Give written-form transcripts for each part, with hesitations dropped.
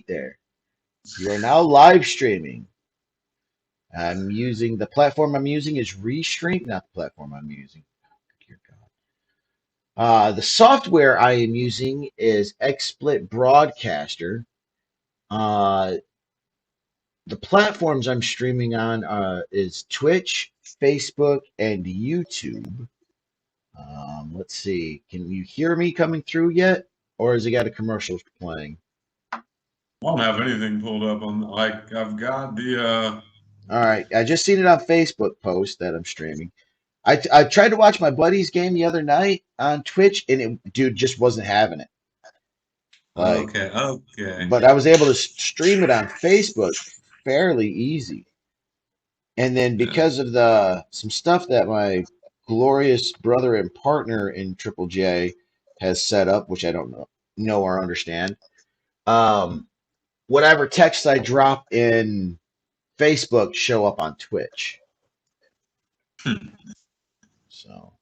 there. You are now live streaming. I'm using the platform I'm using is Restream, not the platform I'm using. Dear God. The software I am using is XSplit Broadcaster. Uh, the platforms I'm streaming on is Twitch, Facebook, and YouTube. Let's see. Can you hear me coming through yet, or has it got a commercial playing? I don't have anything pulled up on like I've got the All right, I just seen it on Facebook post that I'm streaming. I tried to watch my buddy's game the other night on Twitch, and dude just wasn't having it. Like, okay. but I was able to stream it on Facebook fairly easy. And then Yeah. because of the some stuff that my glorious brother and partner in Triple J has set up, which I don't know or understand, um, whatever text I drop in Facebook show up on Twitch. So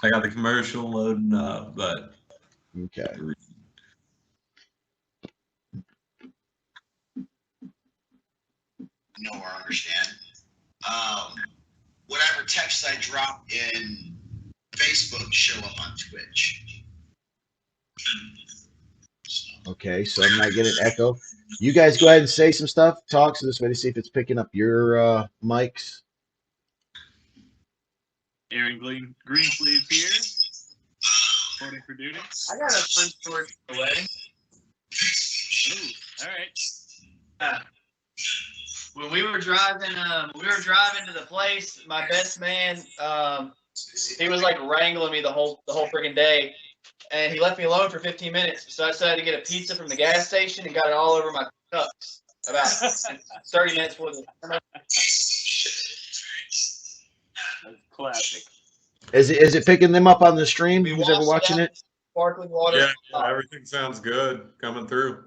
I got the commercial loading up, but okay. Know or understand. Um, whatever text I drop in Facebook show up on Twitch. Okay, so I'm not getting echo. You guys go ahead and say some stuff. Talk so this way to see if it's picking up your mics. Aaron Greensleeves here. Reporting for duty. I got a fun story for the wedding. Ooh, all right. When we were driving to the place, my best man, he was like wrangling me the whole freaking day, and he left me alone for 15 minutes. So I decided to get a pizza from the gas station and got it all over my cups. About 30 minutes before the. That's classic. Is it picking them up on the stream? We Who's ever watching it? Sparkling water. Yeah, everything sounds good coming through.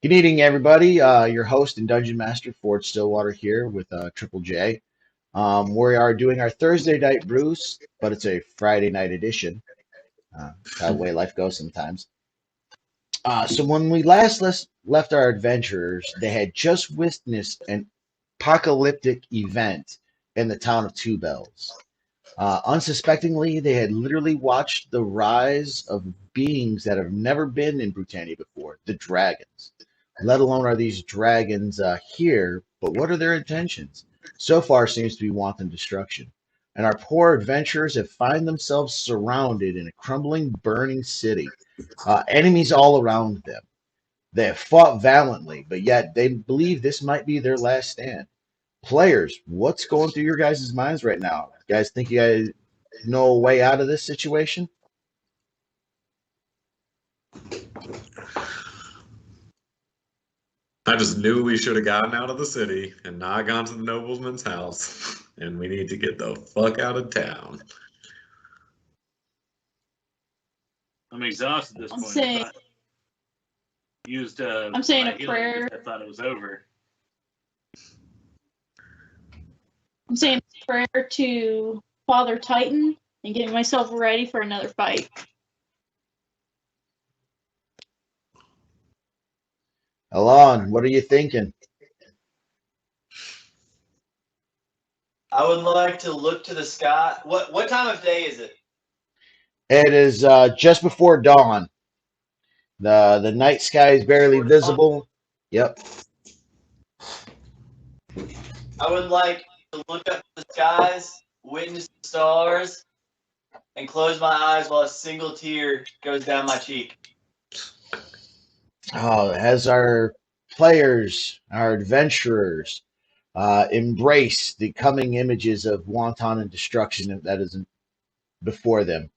Good evening, everybody. Your host and dungeon master, Ford Stillwater, here with Triple J. We are doing our Thursday night brews, but it's a Friday night edition. It's how the way life goes sometimes. So when we left our adventurers, they had just witnessed an apocalyptic event in the town of Two Bells. Unsuspectingly, they had literally watched the rise of beings that have never been in Brewtannia before, the dragons. Let alone are these dragons here, but what are their intentions? So far seems to be wanton destruction. And our poor adventurers have find themselves surrounded in a crumbling, burning city. Enemies all around them. They have fought valiantly, but yet they believe this might be their last stand. Players, what's going through your guys' minds right now? You guys think you guys know a way out of this situation? I just knew we should have gotten out of the city and not gone to the nobleman's house. And we need to get the fuck out of town. I'm exhausted at this I'm point. saying- I thought I used I'm saying my a healing prayer. because I thought it was over. I'm saying a prayer to Father Titan and getting myself ready for another fight. Alon, what are you thinking? I would like to look to the sky. What time of day is it? It is just before dawn. The night sky is barely Before dawn? visible. Yep. I would like to look up to the skies, witness the stars, and close my eyes while a single tear goes down my cheek. As our players, our adventurers, embrace the coming images of wanton and destruction that is before them.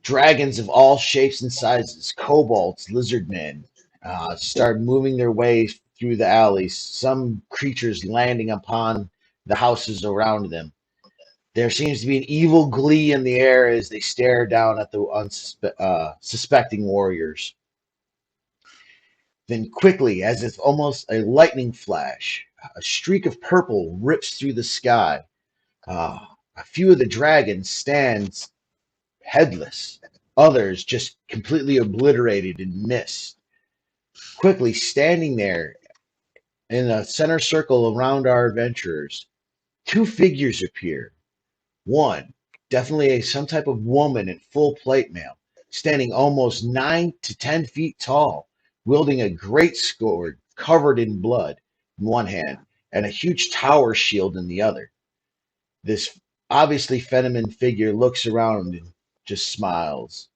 Dragons of all shapes and sizes, kobolds, lizardmen, start moving their way through the alleys, some creatures landing upon the houses around them. There seems to be an evil glee in the air as they stare down at the suspecting warriors. Then quickly, as if almost a lightning flash, a streak of purple rips through the sky. A few of the dragons stands headless, others just completely obliterated in mist. Quickly standing there in a center circle around our adventurers, two figures appear. One, definitely some type of woman in full plate mail, standing almost 9 to 10 feet tall, wielding a great sword covered in blood in one hand and a huge tower shield in the other. This obviously feminine figure looks around and just smiles.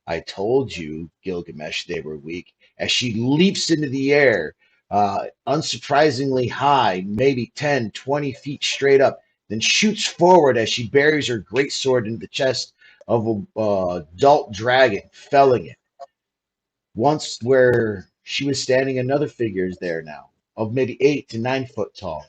I told you, Gilgamesh, they were weak. As she leaps into the air, unsurprisingly high, maybe 10, 20 feet straight up, then shoots forward as she buries her great sword into the chest of a adult dragon, felling it. Once where she was standing, another figure is there now, of maybe 8 to 9 foot tall,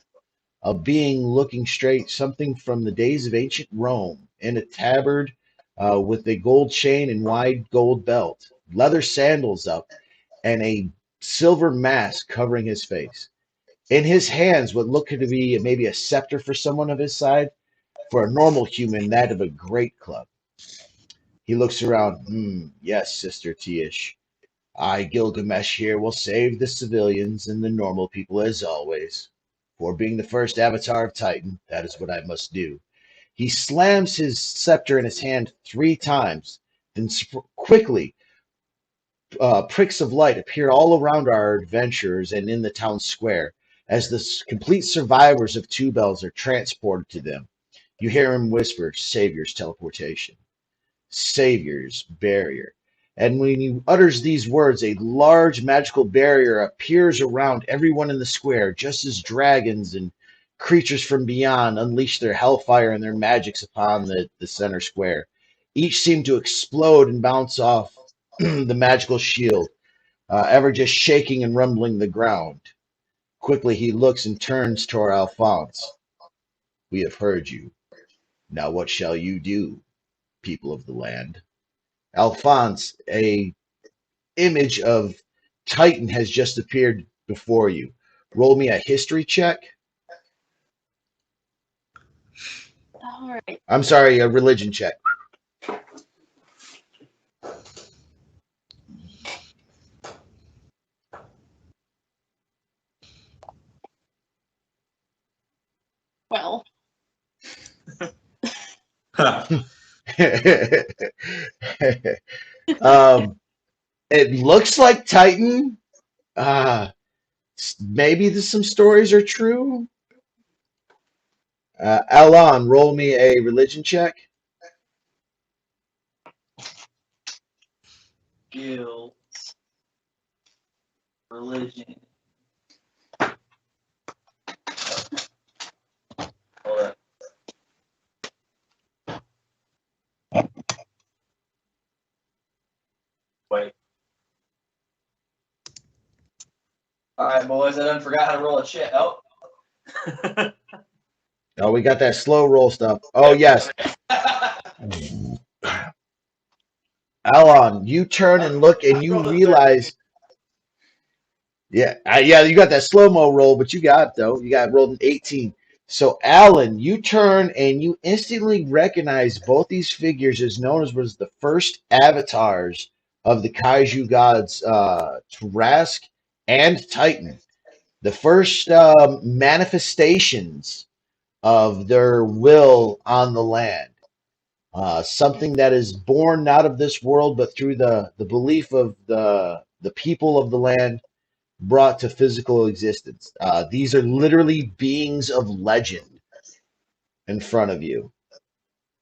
a being looking straight, something from the days of ancient Rome, in a tabard with a gold chain and wide gold belt, leather sandals up, and a silver mask covering his face. In his hands, what looked to be maybe a scepter for someone of his side, for a normal human, that of a great club. He looks around. Yes, Sister Tiash. I, Gilgamesh here, will save the civilians and the normal people as always. For being the first avatar of Titan, that is what I must do. He slams his scepter in his hand 3 times, then quickly pricks of light appear all around our adventurers and in the town square as the complete survivors of Two Bells are transported to them. You hear him whisper, Savior's teleportation. Savior's barrier. And when he utters these words, a large magical barrier appears around everyone in the square, just as dragons and creatures from beyond unleash their hellfire and their magics upon the center square. Each seem to explode and bounce off the magical shield, ever just shaking and rumbling the ground. Quickly he looks and turns toward Alphonse. We have heard you. Now what shall you do, people of the land? Alphonse, a image of Titan has just appeared before you. Roll me a history check. All right. I'm sorry, a religion check. Well, um, it looks like Titan. Maybe some stories are true. Alon, roll me a religion check. Guild. Religion. Hold up. Wait. All right, boys. I done forgot how to roll a check. Oh. Oh, we got that slow roll stuff. Oh, yes. Alon, you turn and look and you realize, yeah, you got that slow-mo roll, but you got it though. You got rolled an 18. So, Alan, you turn and you instantly recognize both these figures as known as was the first avatars of the Kaiju gods, Trask and Titan. The first manifestations of their will on the land. Something that is born not of this world, but through the belief of the people of the land brought to physical existence. These are literally beings of legend in front of you.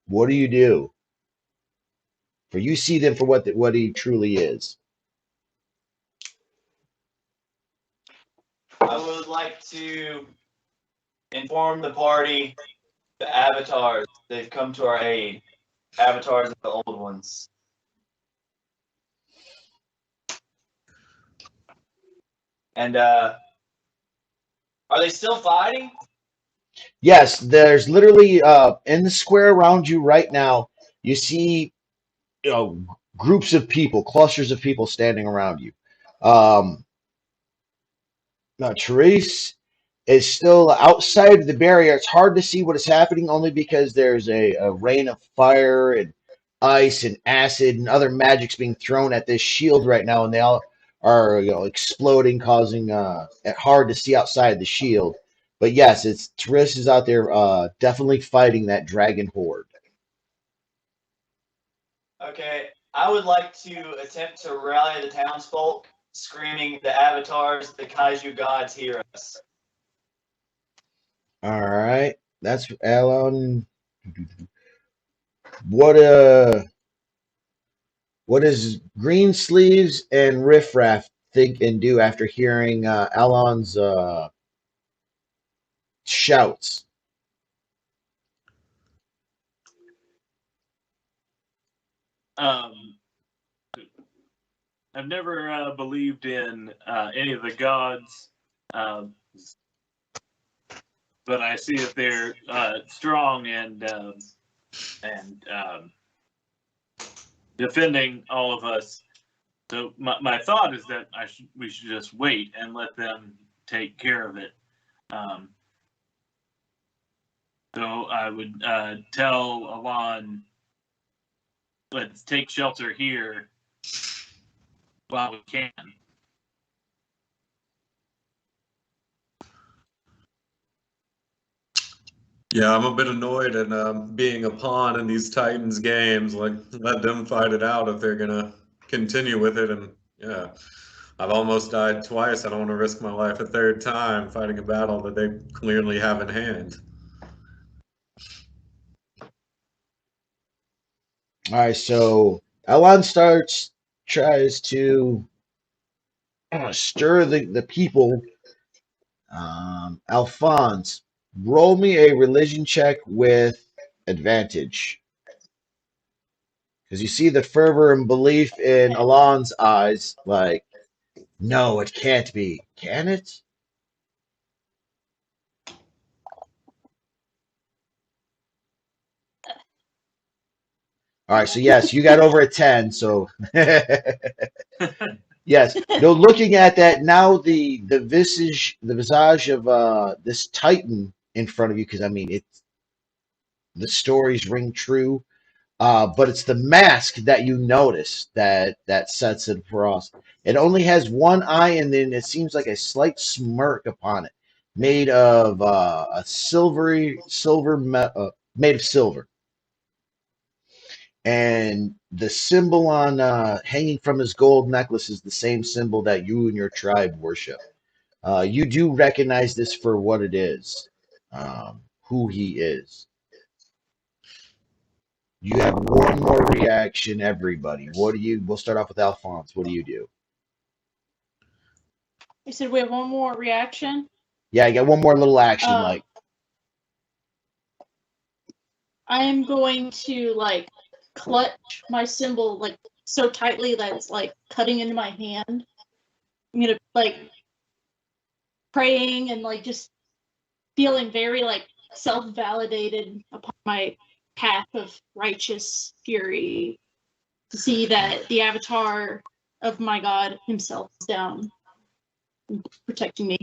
What do you do? For you see them for what he truly is. I would like to inform the party, the avatars, they've come to our aid. Avatars of the old ones. And are they still fighting? Yes, there's literally in the square around you right now. You see, groups of people, clusters of people standing around you. Um, Now, Therese is still outside of the barrier. It's hard to see what is happening only because there's a rain of fire and ice and acid and other magics being thrown at this shield right now, and they all are exploding, causing it hard to see outside the shield. But yes, it's Therese is out there definitely fighting that dragon horde. Okay, I would like to attempt to rally the townsfolk, screaming, "The avatars, the kaiju gods hear us." All right, that's Alan. What does Green Sleeves and Riff Raff think and do after hearing Alon's shouts? Um, I've never believed in any of the gods, um, but I see that they're strong and defending all of us. So my thought is that we should just wait and let them take care of it. So I would tell Alon, let's take shelter here while we can. Yeah, I'm a bit annoyed at being a pawn in these Titans games. Like, let them fight it out if they're gonna continue with it. And yeah, I've almost died twice. I don't want to risk my life a third time fighting a battle that they clearly have in hand. All right, so Alon tries to stir the people. Alphonse, roll me a religion check with advantage. Because you see the fervor and belief in Alon's eyes, like, no, it can't be. Can it? All right, so yes, you got over a 10, so Yes. No, looking at that now, the visage of this Titan in front of you, because I mean it's the stories ring true. But it's the mask that you notice that sets it across. It only has one eye, and then it seems like a slight smirk upon it, made of a made of silver. And the symbol on hanging from his gold necklace is the same symbol that you and your tribe worship. You do recognize this for what it is, who he is. You have one more reaction, everybody. What do you? We'll start off with Alphonse. What do you do? I said we have one more reaction. Yeah, I got one more little action. Uh, Like, I am going to like clutch my symbol like so tightly that it's like cutting into my hand. I'm gonna like praying and like just feeling very like self-validated upon my path of righteous fury to see that the avatar of my god himself is down and protecting me.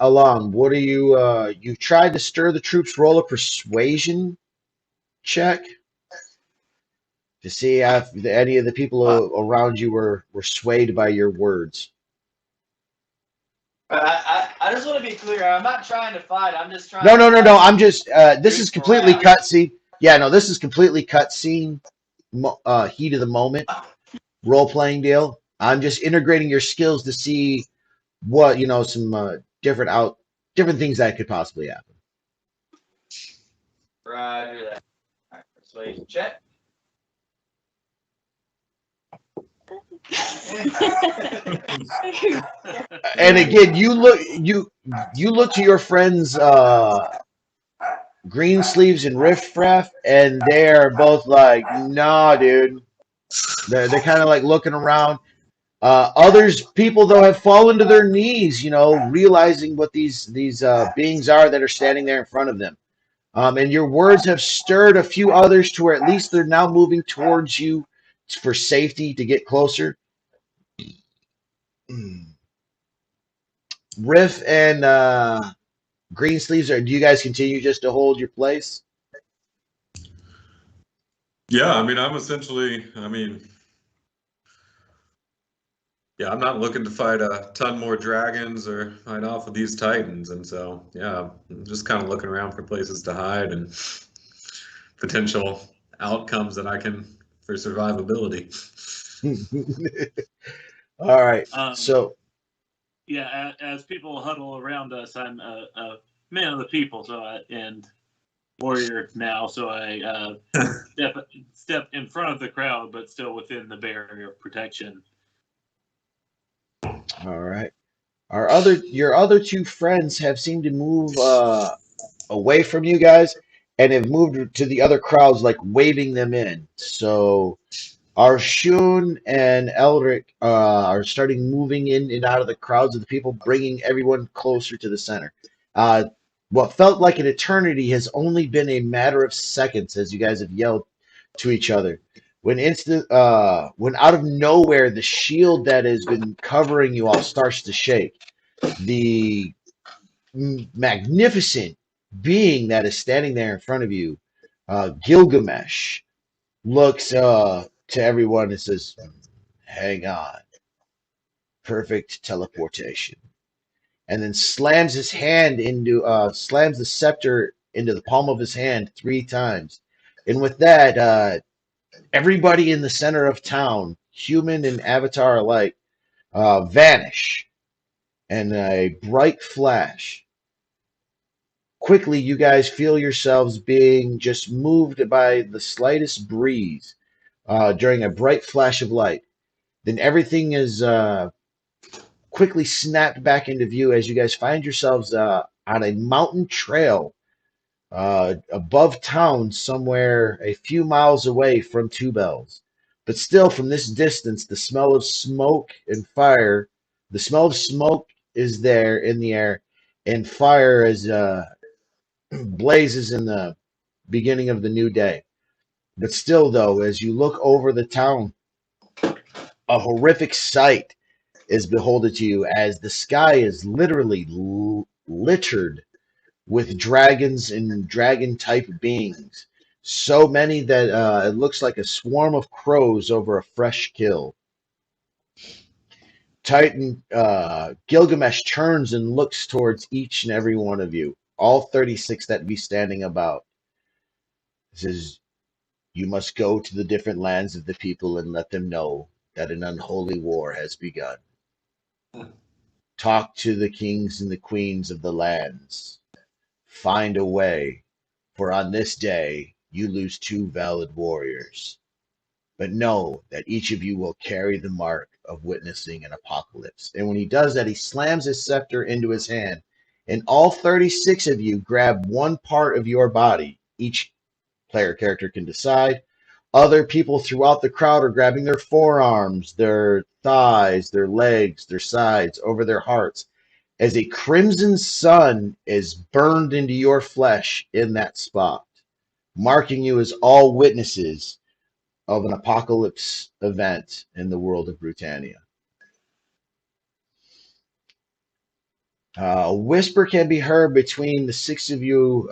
Alon, what are you? You tried to stir the troops. Roll a persuasion check to see if any of the people around you were swayed by your words. I just want to be clear. I'm not trying to fight. I'm just trying. No. I'm just. This is goof completely around. cutscene. Yeah, no, this is completely cutscene. Heat of the moment, role playing deal. I'm just integrating your skills to see what some different things that could possibly happen. Roger that. All right, persuasion check. And again, you look to your friends Green Sleeves and Riff Raff, and they're both like, nah, dude. They're kind of like looking around. People though have fallen to their knees, realizing what these beings are that are standing there in front of them. And your words have stirred a few others to where at least they're now moving towards you for safety to get closer. Riff and Green Sleeves, do you guys continue just to hold your place? Yeah, I mean, I'm essentially, I mean, yeah, I'm not looking to fight a ton more dragons or fight off with these titans, and so yeah, I'm just kind of looking around for places to hide and potential outcomes that I can for survivability. All right. Um, So, yeah, as people huddle around us, I'm a man of the people, and warrior now, so I step in front of the crowd, but still within the barrier of protection. all right. Your other two friends have seemed to move away from you guys and have moved to the other crowds, like waving them in. So, Arshun and Elric are starting moving in and out of the crowds of the people, bringing everyone closer to the center. Uh, what felt like an eternity has only been a matter of seconds as you guys have yelled to each other. When out of nowhere the shield that has been covering you all starts to shake. The magnificent being that is standing there in front of you, Gilgamesh, looks to everyone and says, "Hang on, perfect teleportation," and then slams the scepter into the palm of his hand 3 times, and with that, everybody in the center of town, human and avatar alike, vanish, and a bright flash. Quickly, you guys feel yourselves being just moved by the slightest breeze during a bright flash of light. Then everything is quickly snapped back into view as you guys find yourselves on a mountain trail above town, somewhere a few miles away from Two Bells. But still, from this distance, the smell of smoke is there in the air, and fire is blazes in the beginning of the new day. But still, though, as you look over the town, a horrific sight is beholded to you as the sky is literally littered with dragons and dragon type beings. So many that it looks like a swarm of crows over a fresh kill. Titan Gilgamesh turns and looks towards each and every one of you, all 36 that be standing about. He says, "You must go to the different lands of the people and let them know that an unholy war has begun. Talk to the kings and the queens of the lands. Find a way, for on this day you lose 2 valid warriors. But know that each of you will carry the mark of witnessing an apocalypse." And when he does that, he slams his scepter into his hand, and all 36 of you grab one part of your body. Each player character can decide. Other people throughout the crowd are grabbing their forearms, their thighs, their legs, their sides, over their hearts, as a crimson sun is burned into your flesh in that spot, marking you as all witnesses of an apocalypse event in the world of Brewtannia. A whisper can be heard between the 6 of you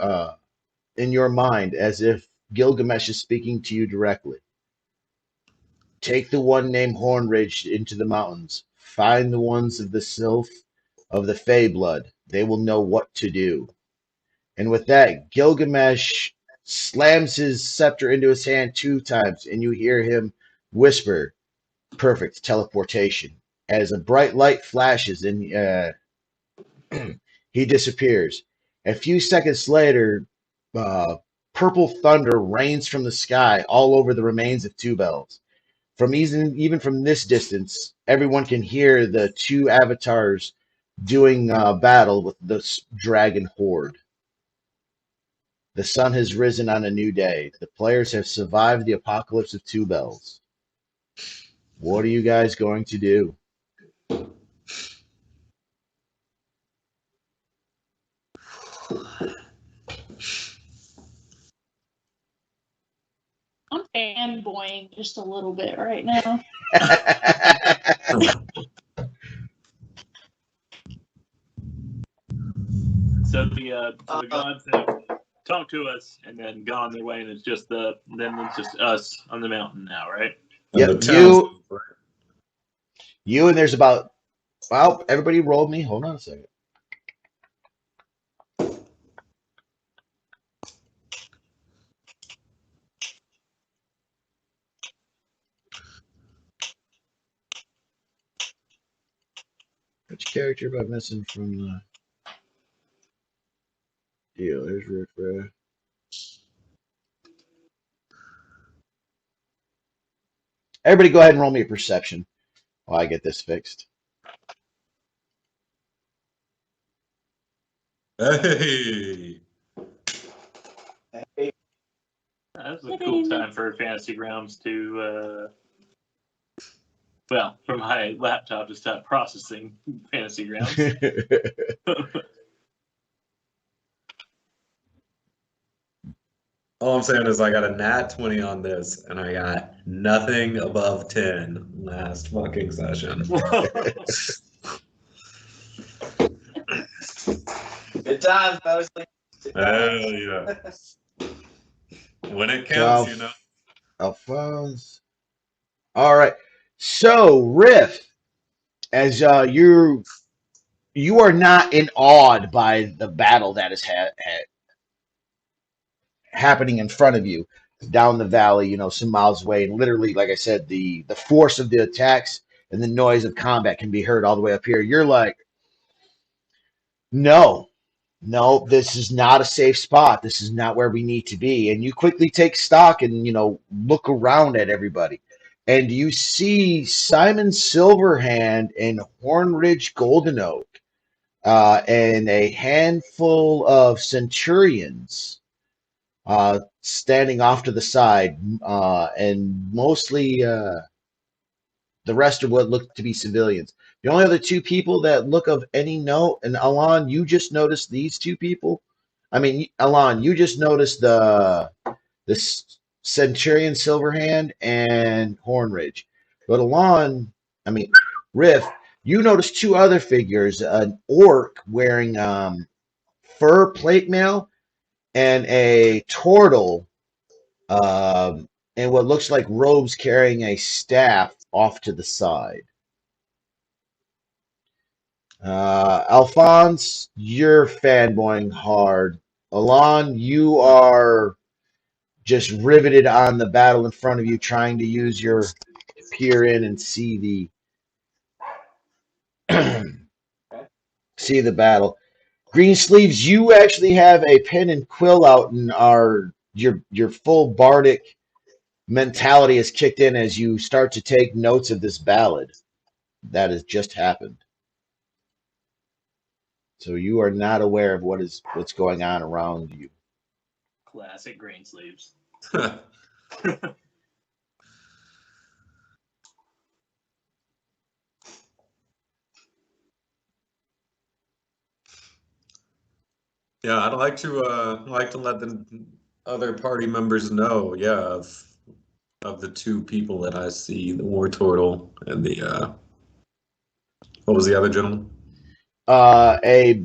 in your mind, as if Gilgamesh is speaking to you directly. Take the one named Hornridge into the mountains. Find the ones of the Sylph of the Fey blood. They will know what to do. And with that, Gilgamesh slams his scepter into his hand 2 times, and you hear him whisper, "Perfect teleportation." As a bright light flashes and he disappears. A few seconds later, purple thunder rains from the sky all over the remains of 2 bells. From even from this distance, everyone can hear the 2 avatars doing battle with this dragon horde. The sun has risen on a new day. The players have survived the apocalypse of 2 bells. What are you guys going to do? I'm fanboying just a little bit right now. So the gods have talked to us and then gone their way, and it's just us on the mountain now, right? Yep, And the town's you and there's about, well, everybody rolled me. Hold on a second. Which character am I missing from the deal? There's Riff. Everybody go ahead and roll me a perception while I get this fixed. Hey. That's a cool time for Fantasy Grounds to, well, for my laptop to stop processing Fantasy Grounds. All I'm saying is I got a nat 20 on this, and I got nothing above 10 last fucking session. Good times, mostly. Hell yeah. When it counts, you know. Alphonse. All right. So, Riff, as you are not awed by the battle that is happening in front of you down the valley, some miles away. And literally, like I said, the force of the attacks and the noise of combat can be heard all the way up here. You're like, no, this is not a safe spot. This is not where we need to be. And you quickly take stock and, look around at everybody. And you see Simon Silverhand and Hornridge Golden Oak and a handful of centurions standing off to the side, and mostly the rest are what look to be civilians. The only other 2 people that look of any note, and Alon, you just noticed these 2 people. I mean, Alon, you just noticed the Centurion Silverhand and Hornridge. But Riff, you notice two other figures: an orc wearing fur plate mail and a turtle in what looks like robes carrying a staff off to the side. Alphonse, you're fanboying hard. Alon, you are just riveted on the battle in front of you, trying to use your peer in and see the see the battle. Green sleeves, you actually have a pen and quill out, and are your full bardic mentality has kicked in as you start to take notes of this ballad that has just happened. So you are not aware of what's going on around you. Classic green sleeves. Yeah, I'd like to let the other party members know, yeah, of the two people that I see, the war turtle and the what was the other gentleman? A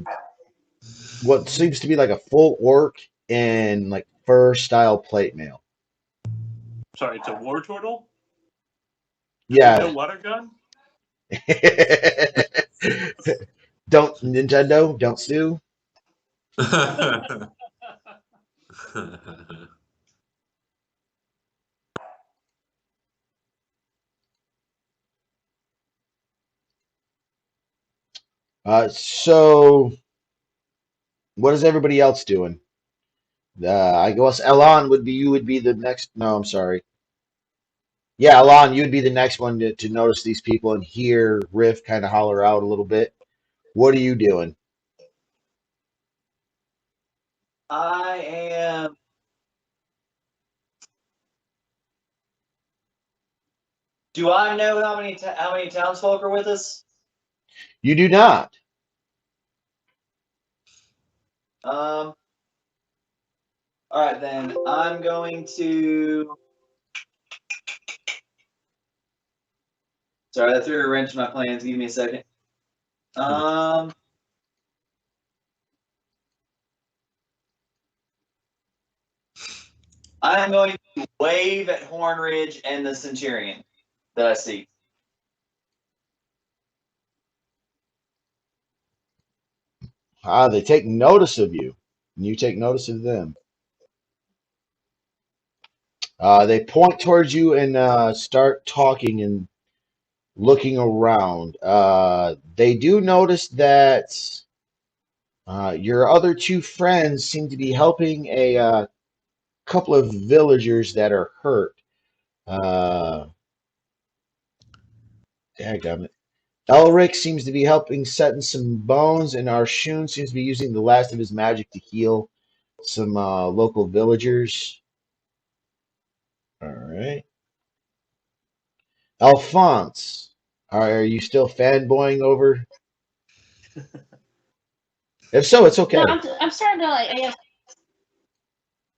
what seems to be like a full orc in like fur style plate mail. Sorry, it's a war turtle? Yeah. No water gun? Don't Nintendo, don't stew. So what is everybody else doing? I guess Elon would be you would be the next. No, I'm sorry. Yeah, Elon, you'd be the next one to notice these people and hear Riff kind of holler out a little bit. What are you doing? I am. Do I know how many townsfolk are with us? You do not. All right then. I'm going to. Sorry, I threw a wrench in my plans. Give me a second. I'm going to wave at Hornridge and the Centurion that I see. They take notice of you, and you take notice of them. They point towards you and start talking and looking around. They do notice that your other two friends seem to be helping a couple of villagers that are hurt. Dadgummit. Elric seems to be helping setting some bones, and Arshun seems to be using the last of his magic to heal some local villagers. All right. Alphonse, are you still fanboying over? If so, it's okay. No, I'm starting to like. I guess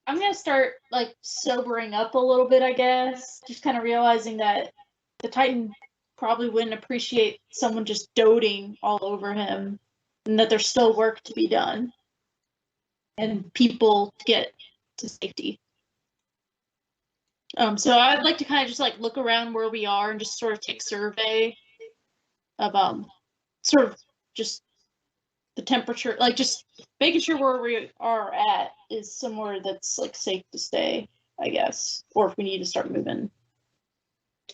I'm gonna start like sobering up a little bit. I guess just kind of realizing that the Titan probably wouldn't appreciate someone just doting all over him, and that there's still work to be done, and people to get to safety. So I'd like to kind of just like look around where we are and just sort of take survey of sort of just the temperature, like just making sure where we are at is somewhere that's like safe to stay, I guess, or if we need to start moving.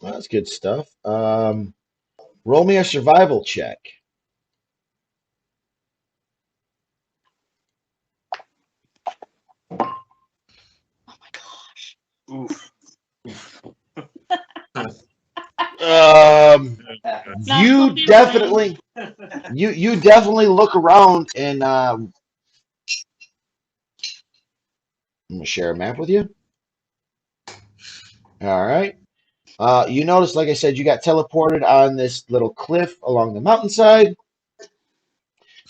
Well, that's good stuff. Roll me a survival check. Oh my gosh. Oof. You definitely, you definitely look around and I'm gonna share a map with you. All right. You notice, like I said, you got teleported on this little cliff along the mountainside.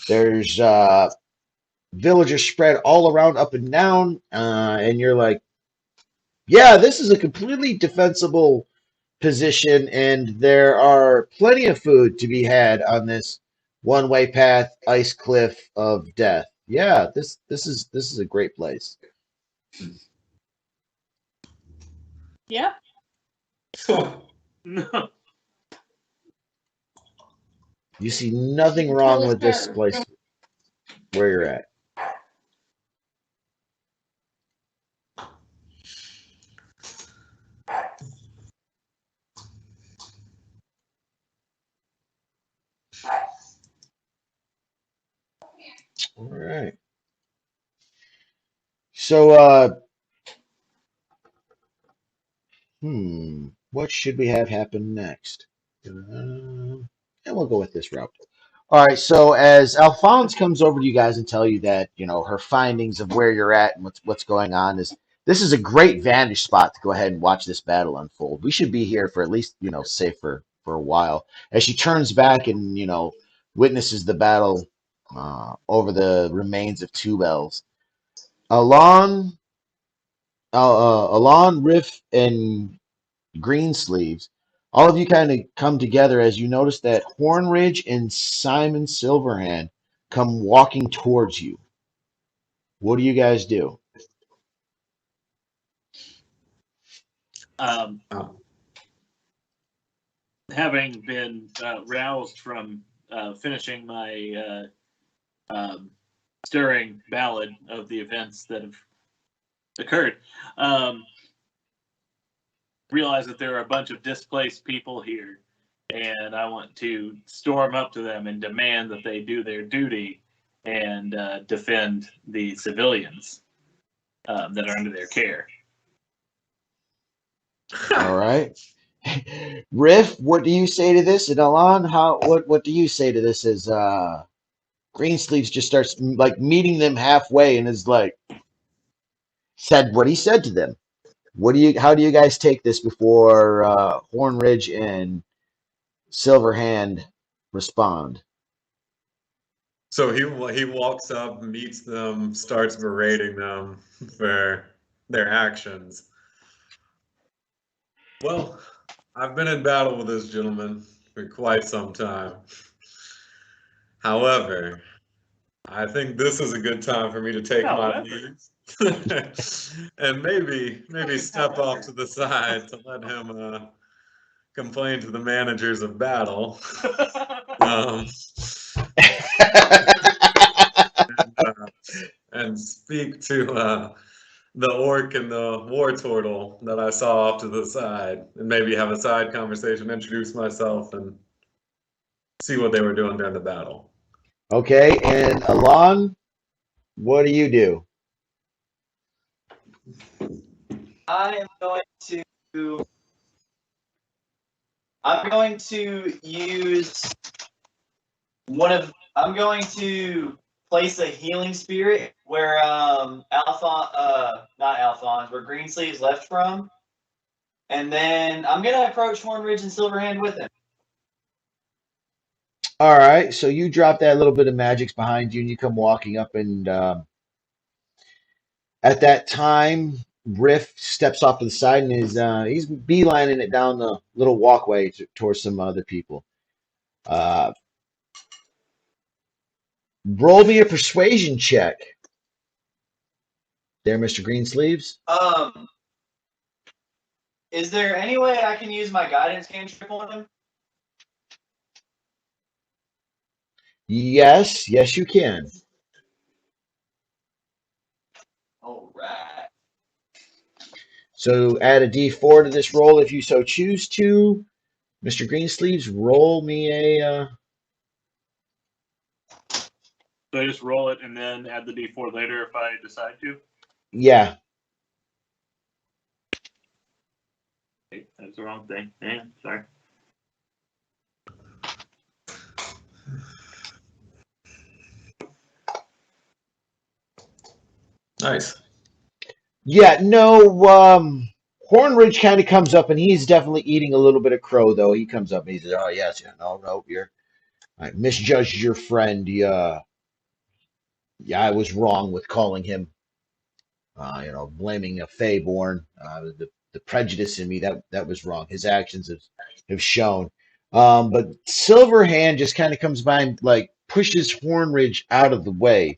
There's villagers spread all around, up and down, and you're like Yeah, this is a completely defensible position, and there are plenty of food to be had on this one-way path, ice cliff of death. Yeah, this is a great place. Yeah. No. You see nothing Kill wrong is with this fair. place where you're at. All right. So, what should we have happen next? And we'll go with this route. All right. So, as Alphonse comes over to you guys and tell you that her findings of where you're at and what's going on is this is a great vantage spot to go ahead and watch this battle unfold. We should be here for at least say for a while. As she turns back and witnesses the battle over the remains of two bells. Alon, Alon, Riff, and Greensleeves, all of you kind of come together as you notice that Hornridge and Simon Silverhand come walking towards you. What do you guys do? Um, Oh. having been roused from finishing my stirring ballad of the events that have occurred, realize that there are a bunch of displaced people here, and I want to storm up to them and demand that they do their duty and defend the civilians that are under their care. All right. Riff, what do you say to this? And Alon, what do you say to this as Greensleeves just starts like meeting them halfway and is like said what he said to them. How do you guys take this before Hornridge and Silverhand respond? So he walks up, meets them, starts berating them for their actions. Well, I've been in battle with this gentleman for quite some time. However, I think this is a good time for me to take my However. leave and maybe step off to the side to let him complain to the managers of battle. Um, and speak to the orc and the war turtle that I saw off to the side, and maybe have a side conversation, introduce myself, and see what they were doing during the battle. Okay, and Alon, what do you do? I am going to. I'm going to use one of. I'm going to place a healing spirit where not Alphonse, where Greensleeves left from, and then I'm gonna approach Hornridge and Silverhand with him. All right, so you drop that little bit of magic's behind you, and you come walking up, and at that time, Riff steps off to the side and he's beelining it down the little walkway towards some other people. Uh, roll me a persuasion check, there, Mr. Greensleeves. Is there any way I can use my guidance cantrip on him? Yes, you can. All right. So add a D4 to this roll if you so choose to. Mr. Greensleeves, roll me a. So I just roll it and then add the D4 later if I decide to. Yeah. Okay, that's the wrong thing. Yeah, sorry. Nice. Yeah, no, Hornridge kind of comes up and he's definitely eating a little bit of crow, though. He comes up and he says, "Oh, yes, yeah, no, I misjudged your friend. Yeah, I was wrong with calling him blaming a Feyborn. The prejudice in me that was wrong. His actions have shown. But Silverhand just kind of comes by and like pushes Hornridge out of the way.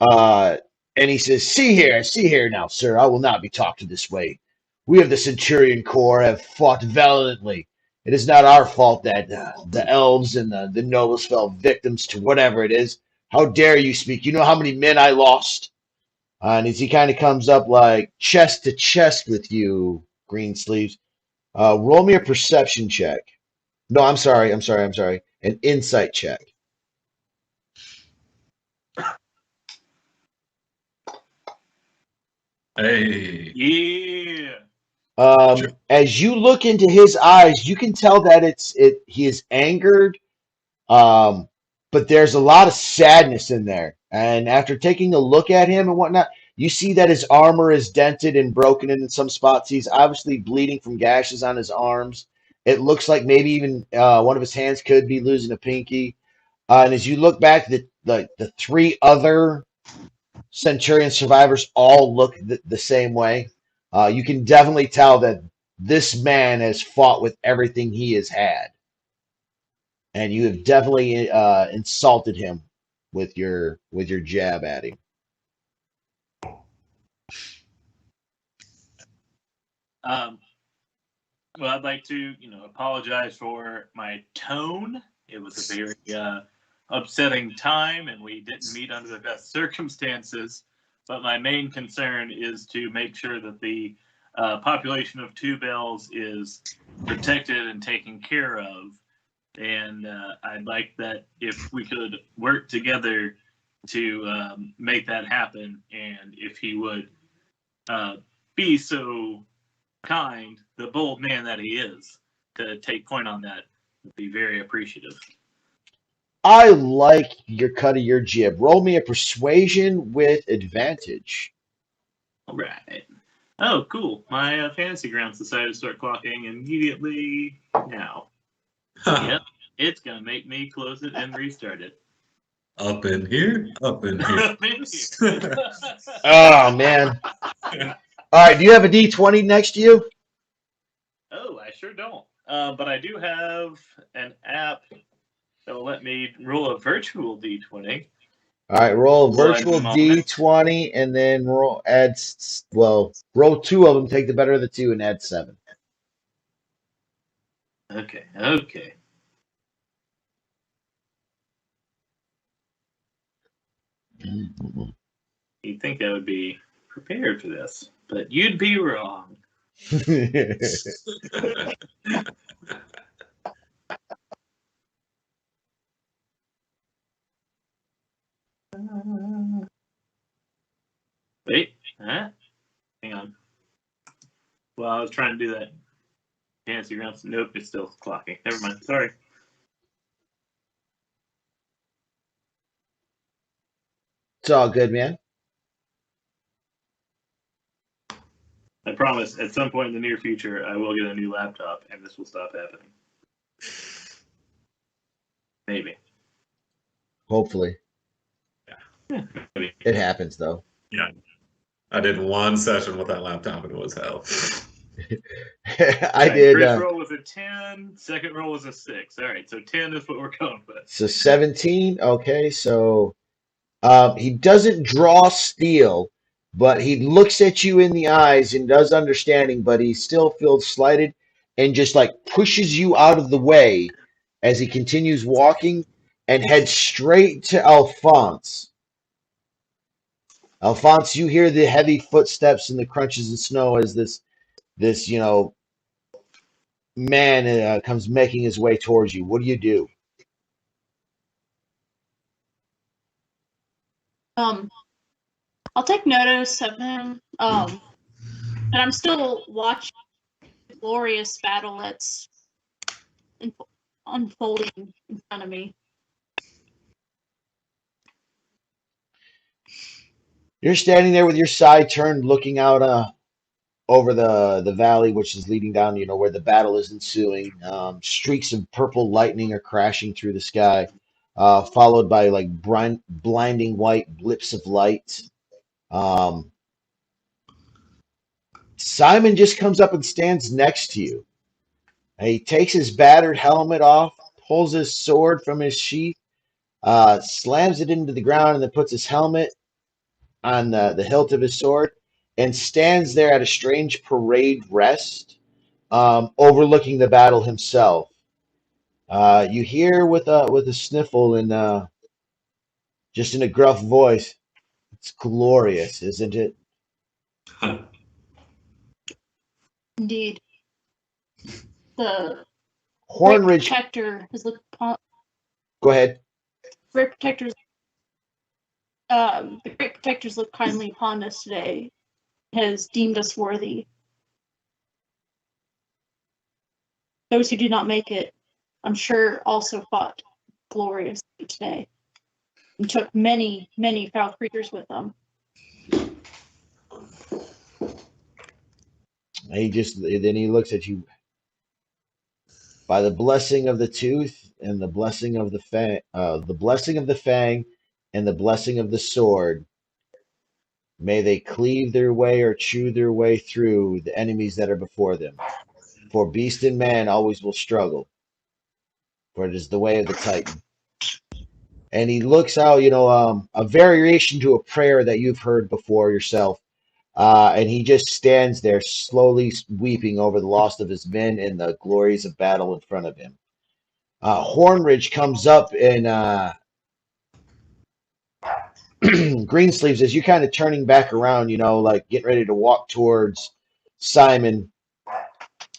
Uh, and he says, see here now, sir, I will not be talked to this way. We of the Centurion Corps have fought valiantly. It is not our fault that the elves and the nobles fell victims to whatever it is. How dare you speak? You know how many men I lost? And as he kind of comes up like chest to chest with you, Greensleeves, roll me a perception check. No, I'm sorry. An insight check. Hey. Yeah. As you look into his eyes, you can tell that he is angered, um, but there's a lot of sadness in there. And after taking a look at him and whatnot, you see that his armor is dented and broken in some spots. He's obviously bleeding from gashes on his arms. It looks like maybe even one of his hands could be losing a pinky. And as you look back, the three other Centurion survivors all look the same way. You can definitely tell that this man has fought with everything he has had, and you have definitely insulted him with your jab at him. Well, I'd like to, apologize for my tone. It was a very upsetting time, and we didn't meet under the best circumstances. But my main concern is to make sure that the population of Two Bells is protected and taken care of. And I'd like that if we could work together to make that happen, and if he would be so kind, the bold man that he is, to take point on that, would be very appreciative. I like your cut of your jib. Roll me a persuasion with advantage. All right. Oh, cool. My fantasy grounds decided to start clocking immediately now. Yep. It's going to make me close it and restart it. Up in here. Oh, man. All right, do you have a D20 next to you? Oh, I sure don't. But I do have an app that will let me roll a virtual D20. All right, roll a virtual One moment. D20 and then roll two of them, take the better of the two, and add 7. Okay. You'd think I would be prepared for this, but you'd be wrong. Wait, huh? Hang on. Well, I was trying to do that fancy grounds. Nope, it's still clocking. Never mind. Sorry. It's all good, man. I promise, at some point in the near future, I will get a new laptop, and this will stop happening. Maybe. Hopefully. Yeah. Maybe. It happens, though. Yeah. I did one session with that laptop, and it was hell. I did. First roll was a 10. Second roll was a 6. All right, so 10 is what we're going with. So 17. Okay, so he doesn't draw steel, but he looks at you in the eyes and does understanding, but he still feels slighted and just like pushes you out of the way as he continues walking and heads straight to Alphonse. Alphonse, you hear the heavy footsteps and the crunches of snow as this man comes making his way towards you. What do you do? I'll take notice of him. And I'm still watching the glorious battle that's unfolding in front of me. You're standing there with your side turned, looking out over the valley, which is leading down, where the battle is ensuing. Streaks of purple lightning are crashing through the sky, followed by like blinding white blips of light. Simon just comes up and stands next to you. And he takes his battered helmet off, pulls his sword from his sheath, slams it into the ground, and then puts his helmet on the hilt of his sword and stands there at a strange parade rest, overlooking the battle himself. You hear with a sniffle and just in a gruff voice, "It's glorious, isn't it?" Indeed. The Great Hornridge, Protector has looked upon go ahead. Great Protector's the Great Protector's looked kindly upon us today, has deemed us worthy. Those who did not make it, I'm sure, also fought gloriously today and took many, many foul creatures with them. Then he looks at you. By the blessing of the tooth and the blessing of the fang, and the blessing of the sword, may they cleave their way or chew their way through the enemies that are before them. For beast and man always will struggle, for it is the way of the Titan. And he looks out, a variation to a prayer that you've heard before yourself. And he just stands there, slowly weeping over the loss of his men and the glories of battle in front of him. Hornridge comes up and Greensleeves, as you kind of turning back around, like getting ready to walk towards Simon.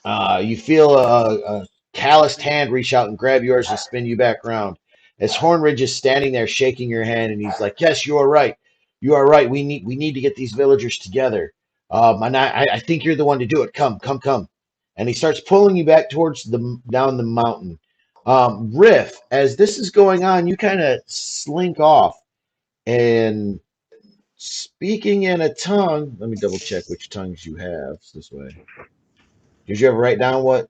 You feel a calloused hand reach out and grab yours and spin you back around. As Hornridge is standing there shaking your hand, and he's like, "Yes, you are right. You are right. We need to get these villagers together. And I think you're the one to do it. Come, come, come." And he starts pulling you back towards down the mountain. Riff, as this is going on, you kind of slink off and speaking in a tongue. Let me double check which tongues you have this way. Did you ever write down what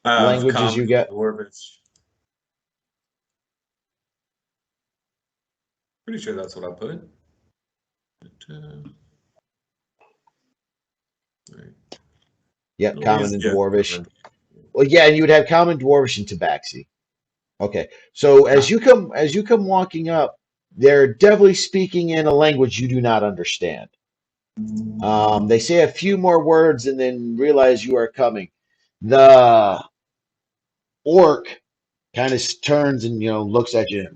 languages you Common, get? Dwarvish. Pretty sure that's what I put. Right. Yep, common and Yeah, dwarvish. common. Well, yeah, and you would have common, dwarvish, and tabaxi. Okay, so as you come walking up, they're definitely speaking in a language you do not understand. They say a few more words and then realize you are coming. The orc kind of turns and looks at you.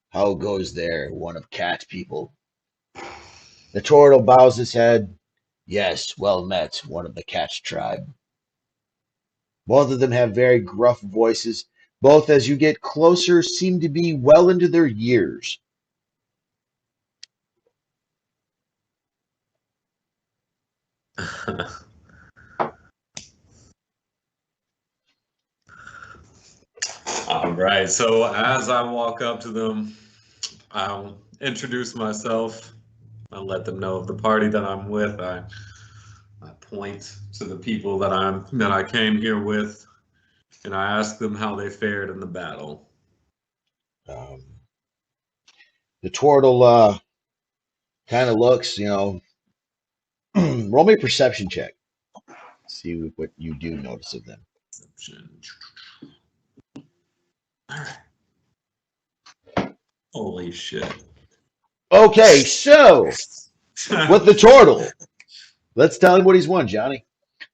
"How goes there, one of cat people?" The turtle bows his head. "Yes, well met, one of the cat tribe." Both of them have very gruff voices. Both, as you get closer, seem to be well into their years. All right. So as I walk up to them, I'll introduce myself. I let them know of the party that I'm with. I point to the people that I came here with, and I ask them how they fared in the battle. Um, the turtle kind of looks, roll me a perception check. See what you do notice of them. All right. Holy shit. Okay, so with the turtle, let's tell him what he's won, Johnny.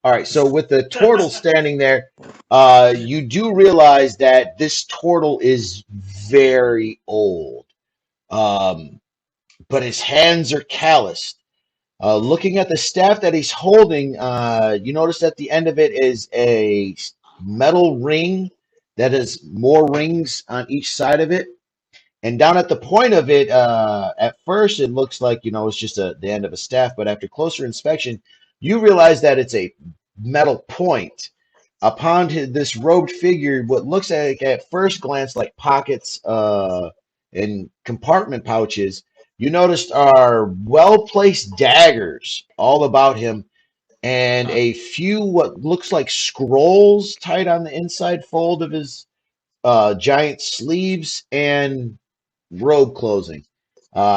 All right, so with the turtle standing there, you do realize that this turtle is very old, but his hands are calloused. Looking at the staff that he's holding, you notice at the end of it is a metal ring that has more rings on each side of it. And down at the point of it, at first it looks like it's just the end of a staff, but after closer inspection, you realize that it's a metal point. Upon this robed figure, what looks like at first glance like pockets and compartment pouches, you noticed are well placed daggers all about him, and a few what looks like scrolls tied on the inside fold of his giant sleeves and robe closing.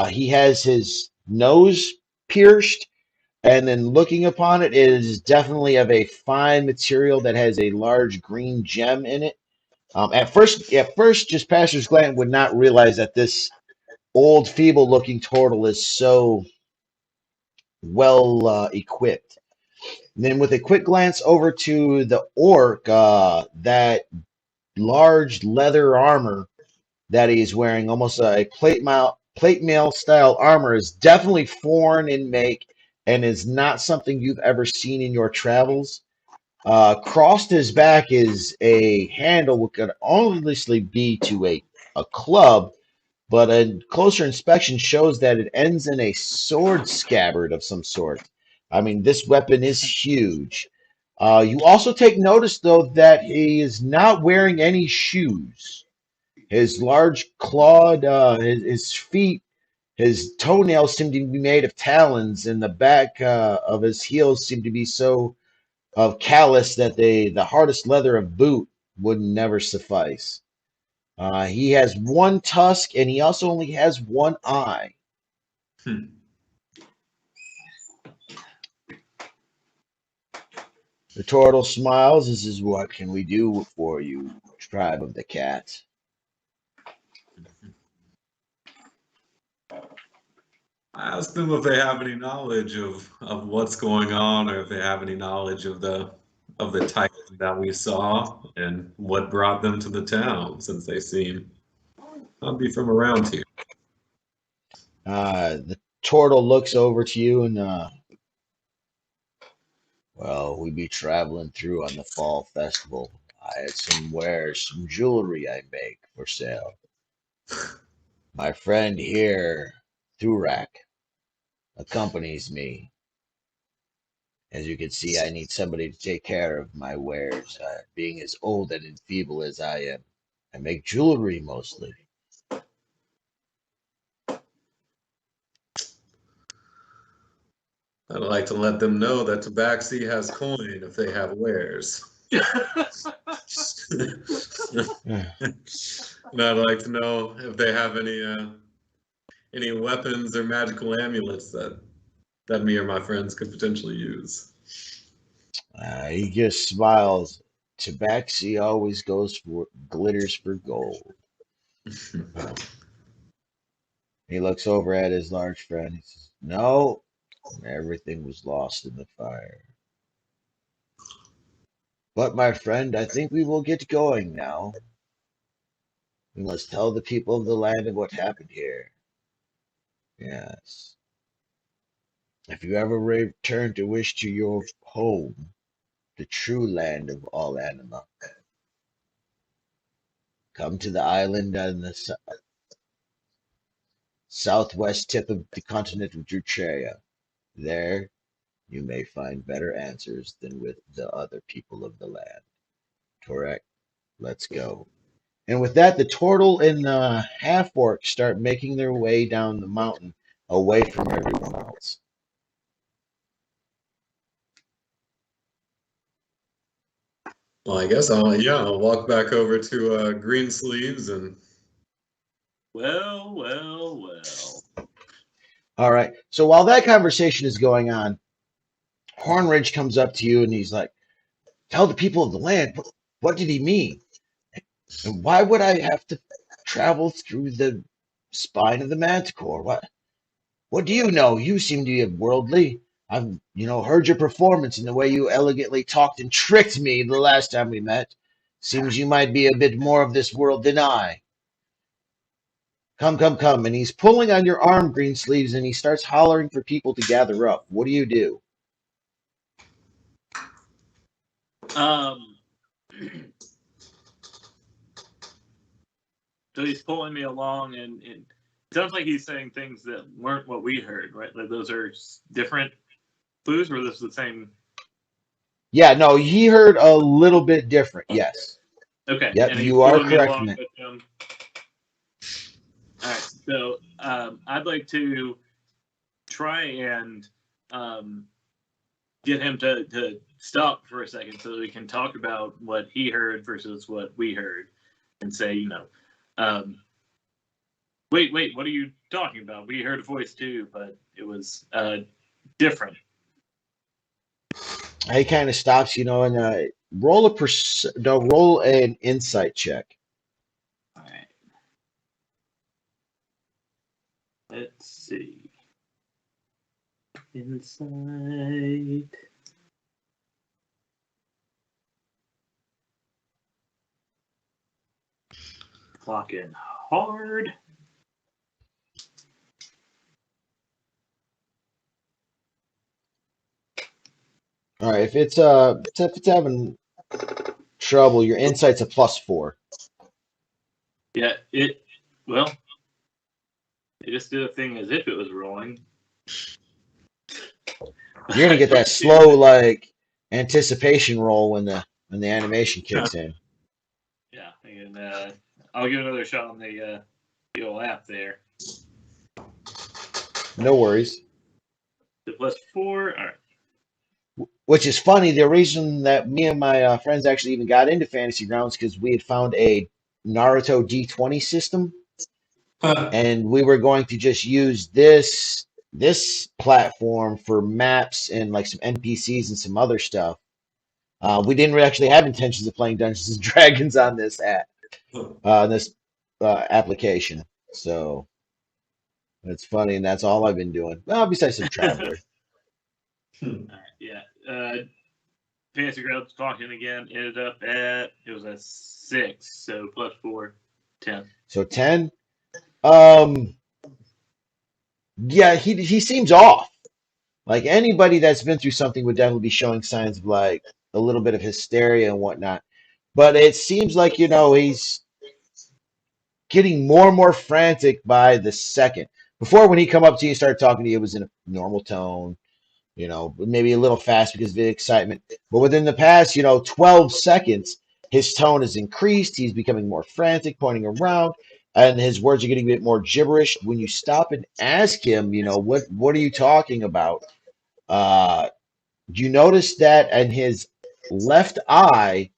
He has his nose pierced, And then looking upon it, it is definitely of a fine material that has a large green gem in it. At first, just Pastor's Glant would not realize that this old, feeble-looking turtle is so well equipped. And then, with a quick glance over to the orc, that large leather armor that he's wearing, almost a plate mail style armor, is definitely foreign in make and is not something you've ever seen in your travels. Crossed his back is a handle which could honestly be to a club, but a closer inspection shows that it ends in a sword scabbard of some sort. I mean, this weapon is huge. You also take notice, though, that he is not wearing any shoes. His large clawed, his feet, his toenails seem to be made of talons, and the back of his heels seem to be so of callus that the hardest leather of boot would never suffice. He has one tusk, and he also only has one eye. Hmm. The turtle smiles. This is what can we do for you, tribe of the cat? I asked them if they have any knowledge of what's going on, or if they have any knowledge of the Titan that we saw and what brought them to the town, since they seem not be from around here. The turtle looks over to you and, well, we be traveling through on the fall festival. I had some wares, some jewelry I make for sale. My friend here, Thurak, accompanies me. As you can see, I need somebody to take care of my wares. Being as old and enfeebled as I am, I make jewelry mostly. I'd like to let them know that Tabaxi has coin if they have wares. And I'd like to know if they have any weapons or magical amulets that me or my friends could potentially use. He just smiles. Tabaxi always goes for glitters for gold. He looks over at his large friend. He says, "No, everything was lost in the fire. But my friend, I think we will get going now. We must tell the people of the land of what happened here. Yes. If you ever return to wish to your home, the true land of all anima, come to the island on the southwest tip of the continent of Drutria. There you may find better answers than with the other people of the land. Correct. Let's go." And with that, the turtle and the half orc start making their way down the mountain away from everyone else. Well, I guess I'll walk back over to Green Sleeves and Well, well, well. All right. So while that conversation is going on, Hornridge comes up to you and he's like, "Tell the people of the land, what did he mean? And why would I have to travel through the spine of the manticore? What do you know? You seem to be worldly. I've, heard your performance and the way you elegantly talked and tricked me the last time we met. Seems you might be a bit more of this world than I. Come, come, come." And he's pulling on your arm, Green Sleeves, and he starts hollering for people to gather up. What do you do? Um, so he's pulling me along, and it sounds like he's saying things that weren't what we heard, right? Like those are different clues, or this is the same? Yeah, no, he heard a little bit different. Yes. Okay, Yep, and he's you are pulling me correct, along man. with him. All right, so I'd like to try and get him to stop for a second so that we can talk about what he heard versus what we heard, and say, wait, what are you talking about? We heard a voice too, but it was different. He kind of stops, and roll an insight check. All right. Let's see. Insight. Clocking hard. All right, if it's having trouble, your insight's a +4. Yeah, well, it just did a thing as if it was rolling. You're gonna get that slow like anticipation roll when the animation kicks in. Yeah, and I'll give another shot on the old app there. No worries. The +4. All right. Which is funny. The reason that me and my friends actually even got into Fantasy Grounds because we had found a Naruto D20 system, and we were going to just use this platform for maps and like some NPCs and some other stuff. We didn't actually have intentions of playing Dungeons and Dragons on this application. So it's funny, and that's all I've been doing. Well, besides some Traveler. All right, yeah. Fantasy Grounds talking again. Ended up at it was a 6, so +4, 10. So 10. Yeah, he seems off. Like anybody that's been through something would definitely be showing signs of like a little bit of hysteria and whatnot. But it seems like, he's getting more and more frantic by the second. Before, when he come up to you and started talking to you, it was in a normal tone, maybe a little fast because of the excitement. But within the past, 12 seconds, his tone has increased. He's becoming more frantic, pointing around, and his words are getting a bit more gibberish. When you stop and ask him, what are you talking about? You notice that in his left eye,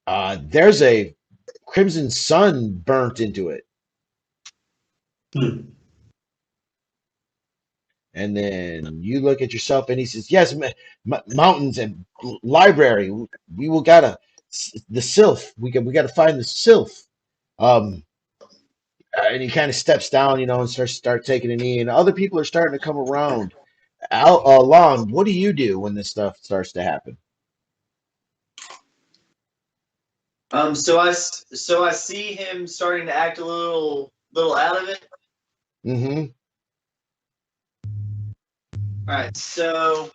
there's a crimson sun burnt into it. And then you look at yourself, and he says, "Yes, mountains and library. We will gotta the sylph. We gotta find the sylph." And he kind of steps down, and start taking a knee. And other people are starting to come around. Lon, what do you do when this stuff starts to happen? So I see him starting to act a little out of it. Mm-hmm. All right, so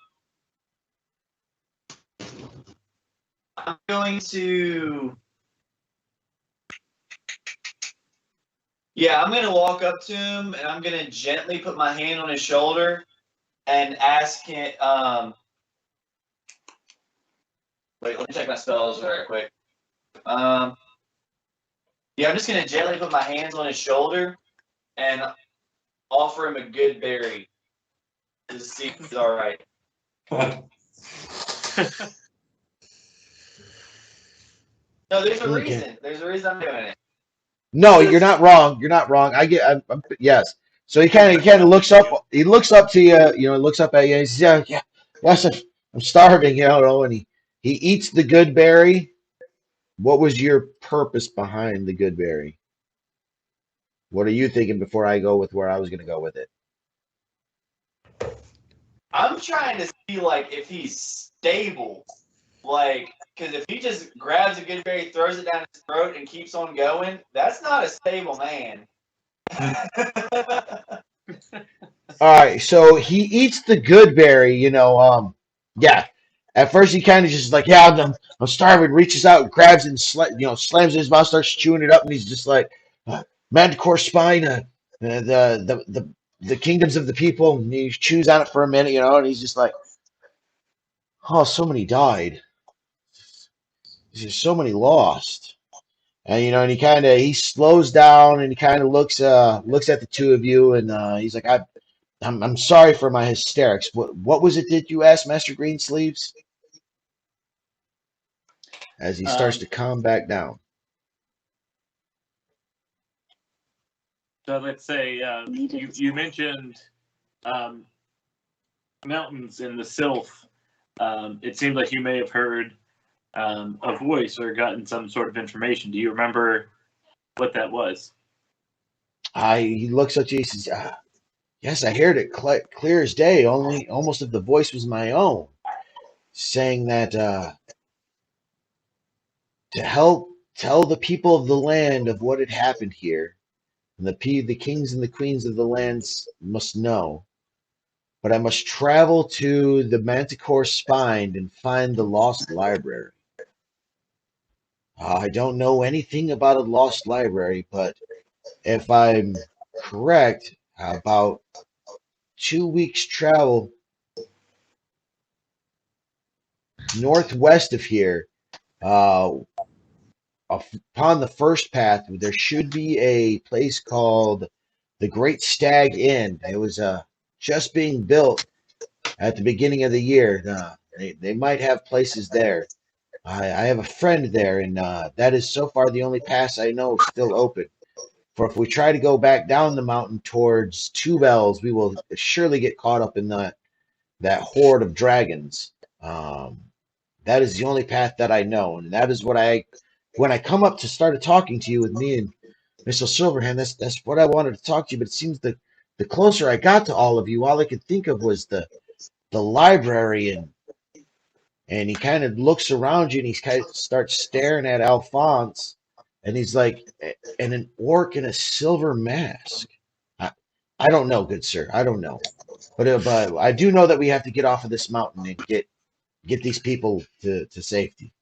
I'm going to. Yeah, I'm gonna walk up to him and I'm gonna gently put my hand on his shoulder and ask him. Wait, let me check my spells very quick. Yeah, I'm just gonna gently put my hands on his shoulder and offer him a good berry to see if he's all right. No, there's a Okay. reason. There's a reason I'm doing it. No, you're not wrong. You're not wrong. Yes. So he kind of looks up. He looks up to you. Looks up at you. And he says, "Yeah, yes, I'm starving." And he eats the good berry. What was your purpose behind the good berry? What are you thinking before I go with where I was going to go with it? I'm trying to see like if he's stable, like because if he just grabs a good berry, throws it down his throat, and keeps on going, that's not a stable man. All right, so he eats the good berry. Yeah. At first, he kind of just like, "Yeah, I'm starving." Reaches out, grabs it, and slams it in his mouth, starts chewing it up, and he's just like, "Manticore spine, the kingdoms of the people." And he chews on it for a minute, and he's just like, "Oh, so many died. There's so many lost." And and he slows down and he kind of looks at the two of you, and he's like, I'm sorry for my hysterics. What was it that you asked, Master Greensleeves?" As he starts to calm back down. So let's say you mentioned mountains in the Sylph. it seemed like you may have heard a voice or gotten some sort of information. Do you remember what that was? He looks at you. He says, "Yes, I heard it clear as day. Only almost if the voice was my own, saying that to help tell the people of the land of what had happened here, and the kings and the queens of the lands must know. But I must travel to the Manticore Spine and find the lost library. I don't know anything about a lost library, but if I'm correct, about 2 weeks travel northwest of here, uh, upon the first path, there should be a place called the Great Stag Inn. It was just being built at the beginning of the year. They might have places there. I have a friend there, and that is so far the only pass I know still open. For if we try to go back down the mountain towards Two Bells, we will surely get caught up in that horde of dragons. Um, that is the only path that I know, and that is what when I come up to start talking to you with me and Mr. Silverhand, that's what I wanted to talk to you. But it seems the closer I got to all of you, all I could think of was the library, and he kind of looks around you and he kind of starts staring at Alphonse, and he's like, and an orc in a silver mask. I, I don't know, good sir. I don't know, but I do know that we have to get off of this mountain and get these people to safety.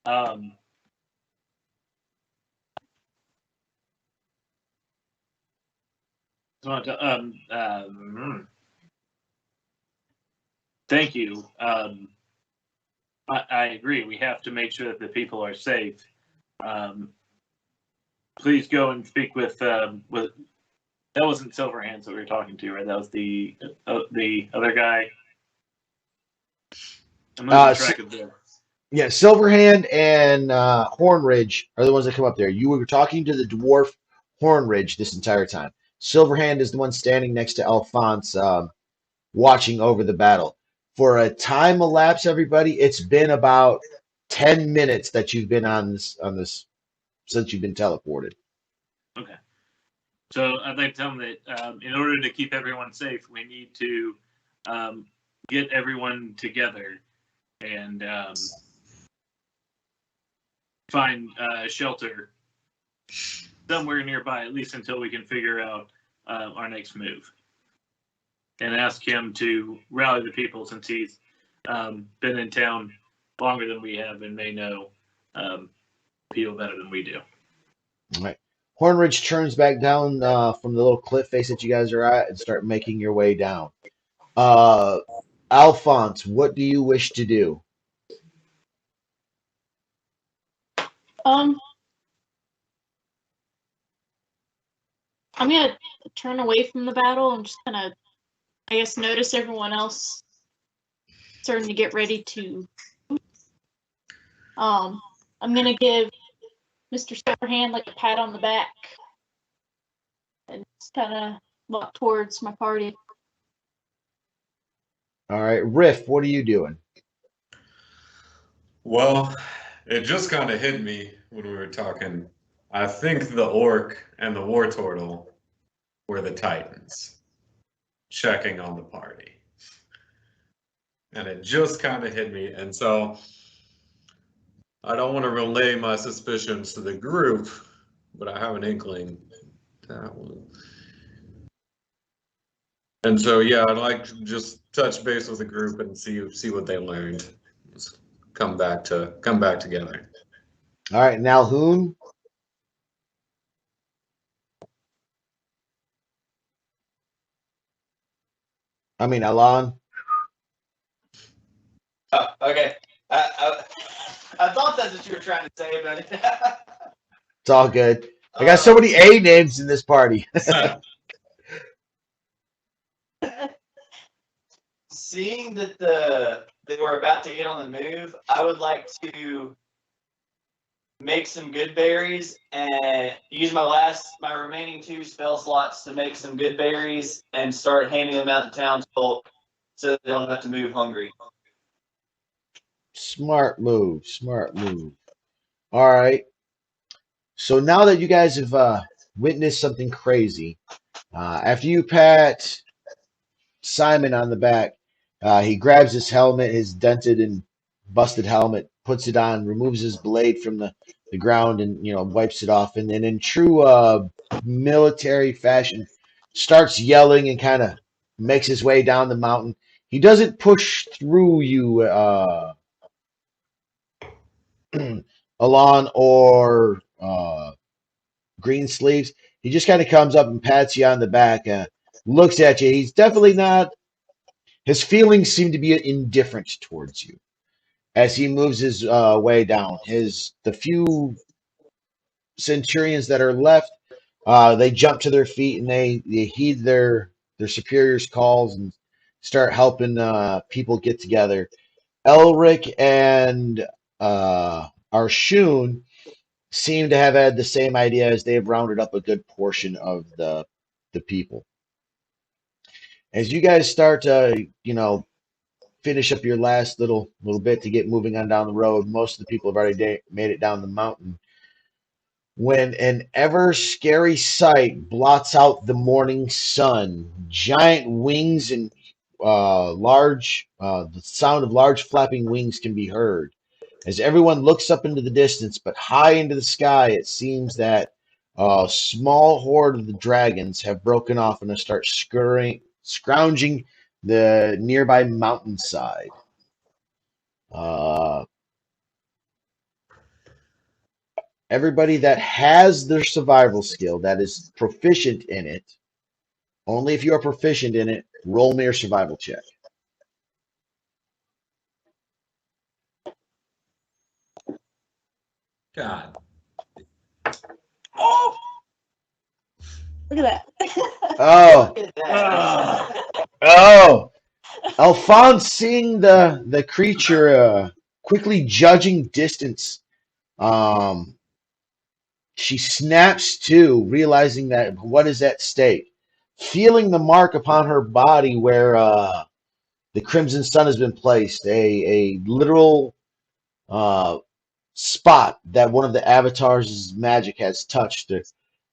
Um, thank you. I agree. We have to make sure that the people are safe. Please go and speak with that wasn't Silverhands that we were talking to, right? That was the other guy. I'm losing track of this. Yeah, Silverhand and Hornridge are the ones that come up there. You were talking to the dwarf Hornridge this entire time. Silverhand is the one standing next to Alphonse, watching over the battle. For a time elapse, everybody, it's been about 10 minutes that you've been on this since you've been teleported. Okay. So I'd like to tell them that in order to keep everyone safe, we need to get everyone together and find shelter somewhere nearby, at least until we can figure out our next move. And ask him to rally the people since he's been in town longer than we have and may know people better than we do. All right. Hornridge turns back down from the little cliff face that you guys are at and start making your way down. Alphonse, what do you wish to do? I'm gonna turn away from the battle and just kind of, I guess, notice everyone else starting to get ready to. I'm gonna give Mr. Silverhand like a pat on the back and just kind of walk towards my party. All right, Riff, what are you doing? Well, it just kind of hit me when we were talking. I think the orc and the war turtle were the titans checking on the party. And it just kind of hit me. And so I don't want to relay my suspicions to the group, but I have an inkling that will. And so, yeah, I'd like to just touch base with the group and see what they learned. Just come back together. All right, Nalhoon. I mean, Alon. Oh, okay. I thought that's what you were trying to say, but It's all good. I got so many A names in this party. seeing that they were about to get on the move, I would like to make some good berries and use my remaining 2 spell slots to make some good berries and start handing them out to townsfolk so they don't have to move hungry. Smart move. Smart move. All right. So now that you guys have witnessed something crazy, after you pat Simon on the back, he grabs his helmet, his dented and busted helmet, puts it on, removes his blade from the ground, and wipes it off, and then in true military fashion, starts yelling and kind of makes his way down the mountain. He doesn't push through you, Alon or Green Sleeves. He just kind of comes up and pats you on the back, looks at you. He's definitely not. His feelings seem to be indifferent towards you as he moves his way down. The few centurions that are left, they jump to their feet and they heed their superiors' calls and start helping people get together. Elric and Arshun seem to have had the same idea as they've rounded up a good portion of the people. As you guys start to, finish up your last little bit to get moving on down the road, most of the people have already made it down the mountain. When an ever scary sight blots out the morning sun, giant wings and the sound of large flapping wings can be heard. As everyone looks up into the distance, but high into the sky, it seems that a small horde of the dragons have broken off and start scrounging the nearby mountainside. Uh, Everybody that has their survival skill, that is proficient in it, only if you are proficient in it, roll me your survival check. God. Oh, look at that. Oh, Look at that. oh. Alphonse, seeing the creature quickly judging distance, she snaps to, realizing that what is at stake. Feeling the mark upon her body where the Crimson Sun has been placed, a literal spot that one of the avatars' magic has touched. It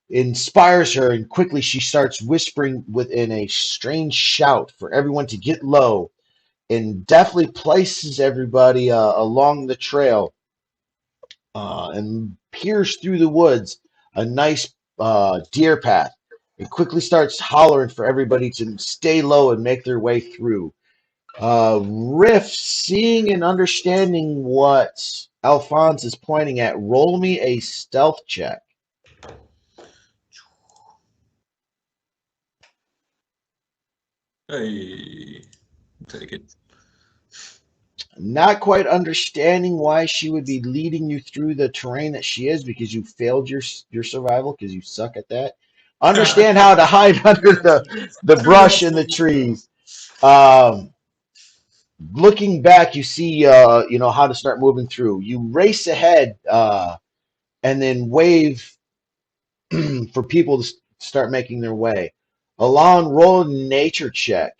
inspires her, and quickly she starts whispering within a strange shout for everyone to get low, and deftly places everybody along the trail and peers through the woods a nice deer path. It quickly starts hollering for everybody to stay low and make their way through. Riff, seeing and understanding what Alphonse is pointing at, roll me a stealth check. Hey, take it. Not quite understanding why she would be leading you through the terrain that she is because you failed your survival because you suck at that. Understand how to hide under the brush and the trees. Um, Looking back, you see how to start moving through. You race ahead and then wave for people to start making their way. Alon, roll a nature check.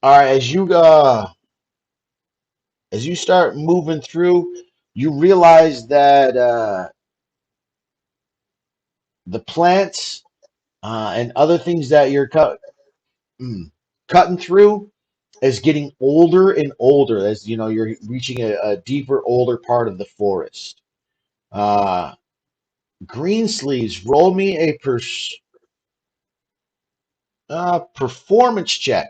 All right, as you start moving through, you realize that the plants and other things that you're cutting through is getting older and older as you're reaching a deeper, older part of the forest. Uh, Greensleeves, roll me a performance check.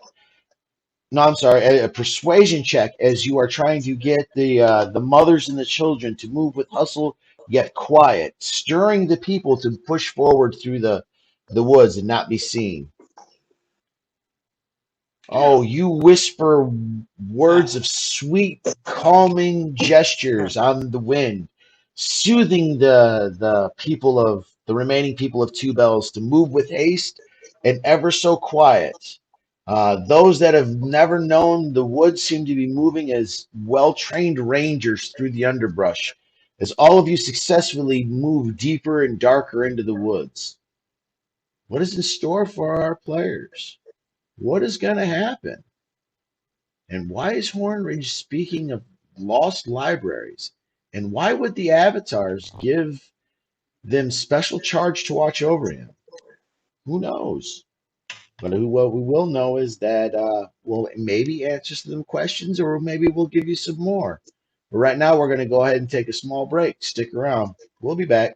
No, I'm sorry, a persuasion check as you are trying to get the mothers and the children to move with hustle yet quiet, stirring the people to push forward through the woods and not be seen. Oh, you whisper words of sweet, calming gestures on the wind, soothing the people of the remaining people of Two Bells to move with haste and ever so quiet. Those that have never known the woods seem to be moving as well-trained rangers through the underbrush, as all of you successfully move deeper and darker into the woods. What is in store for our players? What is going to happen? And why is Hornridge speaking of lost libraries? And why would the avatars give them special charge to watch over him? Who knows? But what we will know is that we'll maybe answer some questions, or maybe we'll give you some more. But right now, we're going to go ahead and take a small break. Stick around. We'll be back.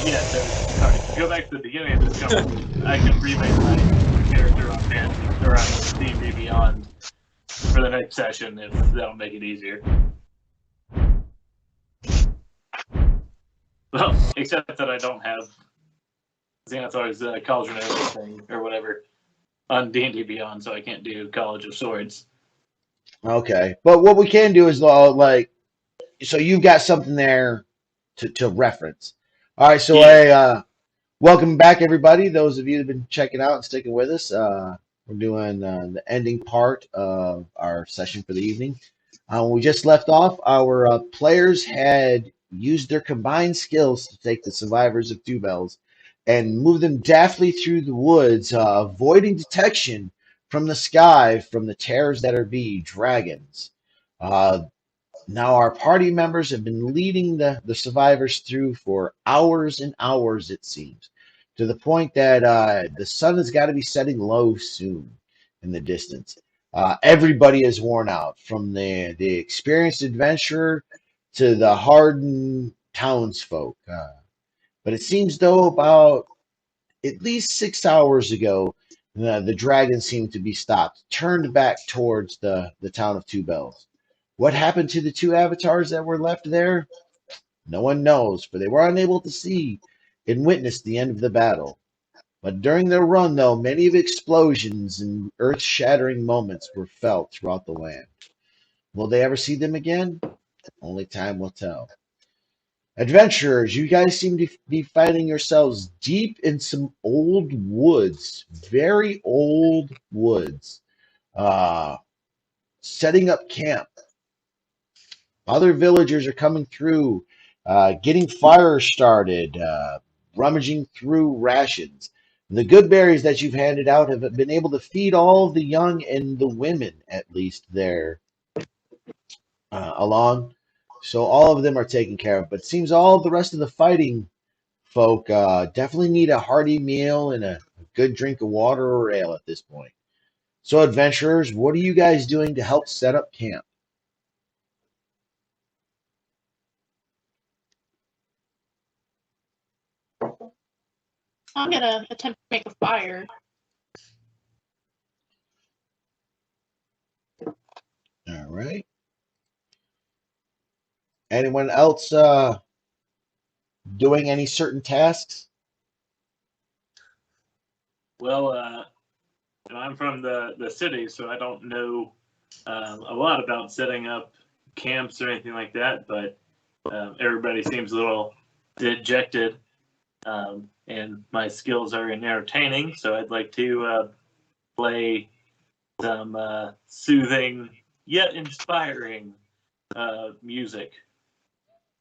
Yeah, so go back to the beginning of this conversation. I can remake my character on D&D Beyond for the next session if that'll make it easier. Well, except that I don't have Xanathar's Cauldron of thing or whatever on D&D Beyond, so I can't do College of Swords. Okay, but what we can do is like, so you've got something there to reference. All right, so Yeah. welcome back, everybody. Those of you that have been checking out and sticking with us. We're doing the ending part of our session for the evening. When we just left off, our players had used their combined skills to take the survivors of Two Bells and move them daftly through the woods, avoiding detection from the sky from the terrors that are be dragons. Uh, Now our party members have been leading the survivors through for hours and hours, it seems, to the point that the sun has got to be setting low soon in the distance. Everybody is worn out, from the experienced adventurer to the hardened townsfolk. But it seems though about at least 6 hours ago, the dragon seemed to be stopped, turned back towards the town of Two Bells. What happened to the two avatars that were left there? No one knows, for they were unable to see and witness the end of the battle. But during their run, though, many of explosions and earth-shattering moments were felt throughout the land. Will they ever see them again? Only time will tell. Adventurers, you guys seem to be finding yourselves deep in some old woods, very old woods, uh, setting up camp. Other villagers are coming through, getting fires started, rummaging through rations. The good berries that you've handed out have been able to feed all the young and the women, at least, there along. So all of them are taken care of. But it seems all the rest of the fighting folk definitely need a hearty meal and a good drink of water or ale at this point. So, adventurers, what are you guys doing to help set up camp? I'm gonna attempt to make a fire. All right. Anyone else doing any certain tasks? Well, I'm from the city, so I don't know a lot about setting up camps or anything like that, but everybody seems a little dejected, and my skills are in entertaining, so I'd like to play some soothing yet inspiring music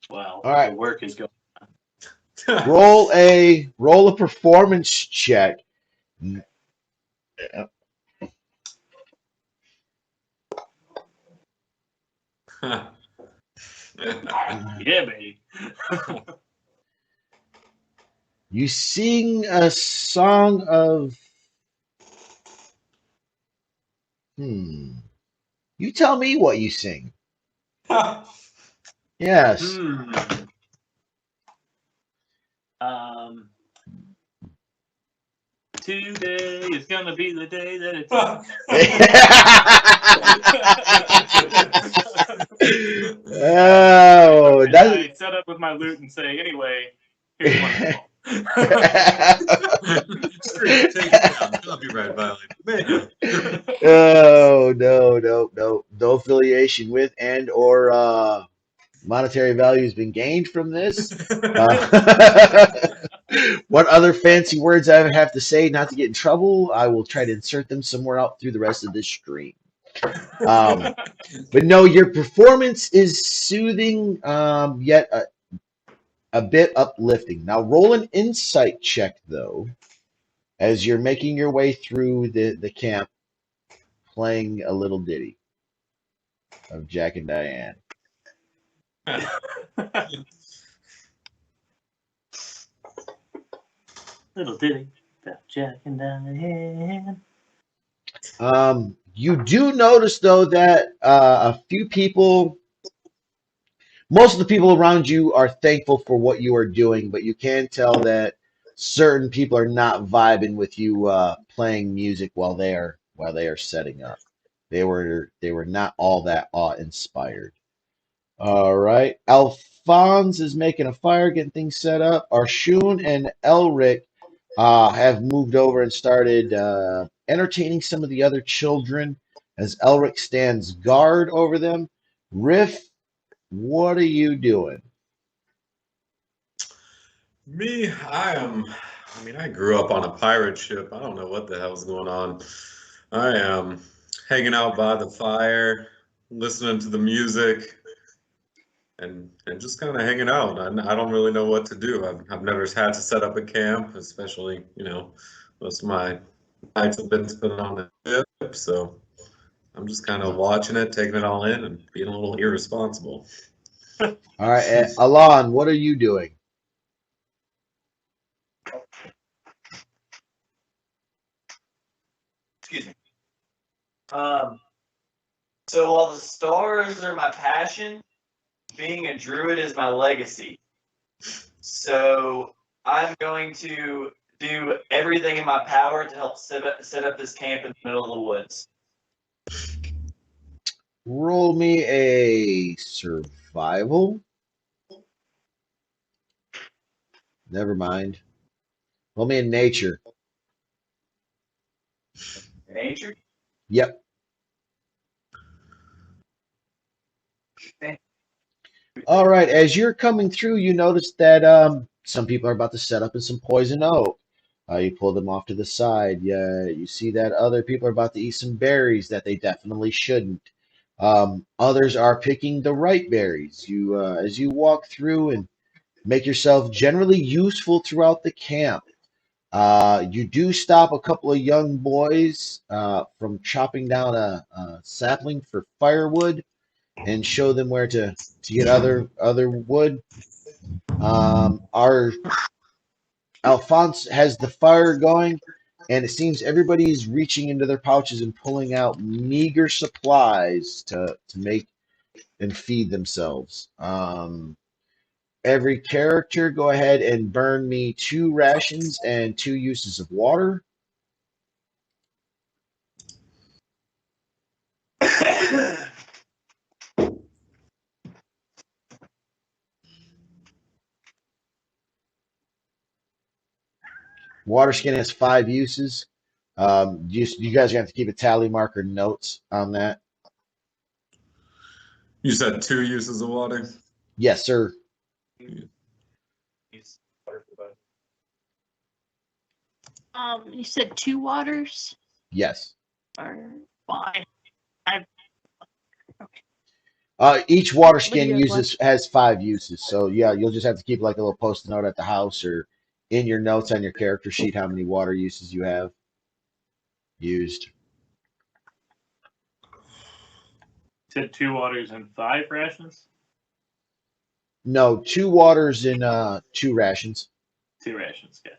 while All right. the work is going. Roll a performance check. Yeah, baby. You sing a song of You tell me what you sing. Yes. Today is gonna be the day that it's. Oh, And I set up with my lute and say, anyway, here's one of Take it down. Copyright violation. Oh, no affiliation with and or monetary value has been gained from this. What other fancy words I would have to say not to get in trouble, I will try to insert them somewhere out through the rest of this stream. But no, your performance is soothing, yet a bit uplifting. Now roll an insight check, though, as you're making your way through the camp, playing a little ditty of Jack and Diane. Little ditty about Jack and Diane. You do notice, though, that a few people most of the people around you are thankful for what you are doing, but you can tell that certain people are not vibing with you playing music while they are setting up. They were not all that awe-inspired. All right. Alphonse is making a fire, getting things set up. Arshun and Elric have moved over and started entertaining some of the other children as Elric stands guard over them. Riff, what are you doing? Me, I mean, I grew up on a pirate ship. I don't know what the hell's going on. I am hanging out by the fire, listening to the music, and just kind of hanging out. I don't really know what to do. I've never had to set up a camp, especially, most of my nights have been spent on the ship, so I'm just kind of watching it, taking it all in, and being a little irresponsible. All right, Alon, what are you doing? Excuse me. So while the stars are my passion, being a druid is my legacy. So I'm going to do everything in my power to help set up this camp in the middle of the woods. Roll me a survival. Never mind. Roll me a nature. Nature? Yep. All right. As you're coming through, you notice that some people are about to set up in some poison oak. You pull them off to the side. Yeah, you see that other people are about to eat some berries that they definitely shouldn't. Others are picking the right berries. As you walk through and make yourself generally useful throughout the camp. You do stop a couple of young boys from chopping down a sapling for firewood and show them where to get other wood. Our Alphonse has the fire going, and it seems everybody's reaching into their pouches and pulling out meager supplies to make and feed themselves. Every character, go ahead and burn me 2 rations and 2 uses of water. Water skin has 5 uses. You guys are gonna have to keep a tally marker notes on that. You said 2 uses of water? Yes, sir. You said 2 waters? Yes. Or fine. I Each water What do skin you have left? has 5 uses. So yeah, you'll just have to keep like a little post-it note at the house or in your notes on your character sheet how many water uses you have used. Said 2 waters and 5 rations? No, 2 waters in 2 rations. 2 rations, gotcha.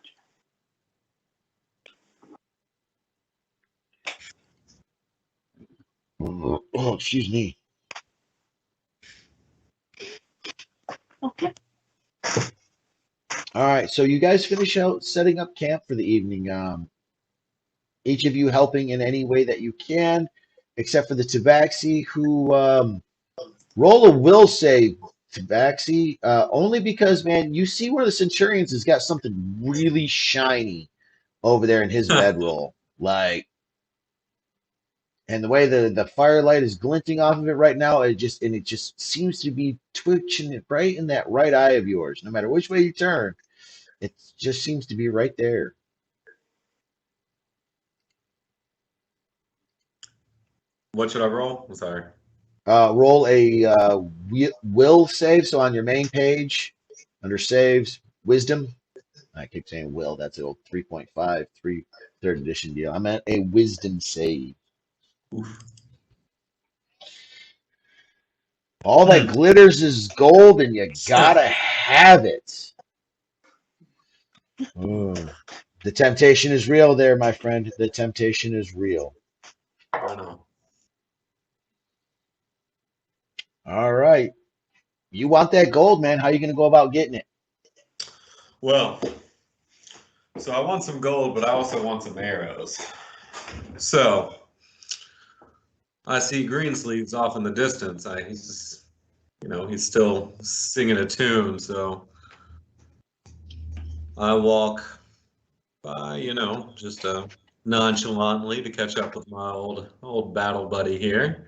Oh, excuse me. Okay. All right, so you guys finish out setting up camp for the evening. Each of you helping in any way that you can, except for the Tabaxi, who roll a will save, Tabaxi, only because, man, you see where the Centurions has got something really shiny over there in his bedroll. Like, and the way the firelight is glinting off of it right now, it just seems to be twitching it right in that right eye of yours. No matter which way you turn, it just seems to be right there. What should I roll? I'm sorry. Roll a will save. So on your main page, under saves, wisdom. I keep saying will. That's an old 3.5, 3rd edition deal. I'm at a wisdom save. Oof. All that glitters is gold, and you gotta have it. Mm. The temptation is real there, my friend. The temptation is real. I know. All right. You want that gold, man. How are you going to go about getting it? Well, so I want some gold, but I also want some arrows. So I see Greensleeves off in the distance. He's just, he's still singing a tune. So I walk by, just nonchalantly to catch up with my old battle buddy here.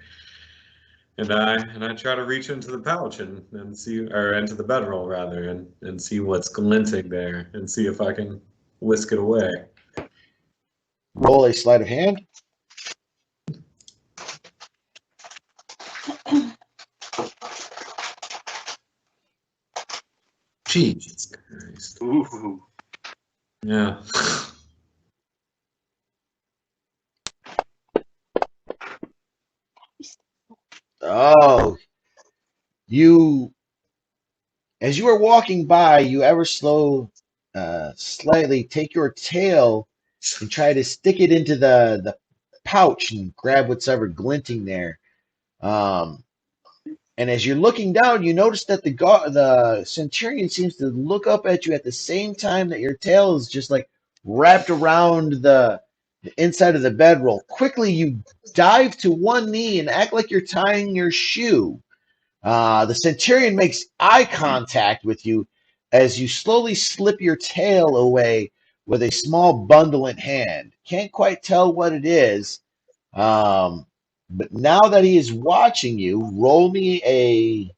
And I try to reach into the pouch and see, or into the bedroll rather, and see what's glinting there, and see if I can whisk it away. Roll a sleight of hand. Jesus Christ. Ooh. Yeah. Oh, you, as you are walking by, you ever slightly take your tail and try to stick it into the pouch and grab what's ever glinting there. Um, and as you're looking down, you notice that the centurion seems to look up at you at the same time that your tail is just like wrapped around the inside of the bedroll. Quickly, you dive to one knee and act like you're tying your shoe. The centurion makes eye contact with you as you slowly slip your tail away with a small bundle in hand. Can't quite tell what it is. But now that he is watching you, roll me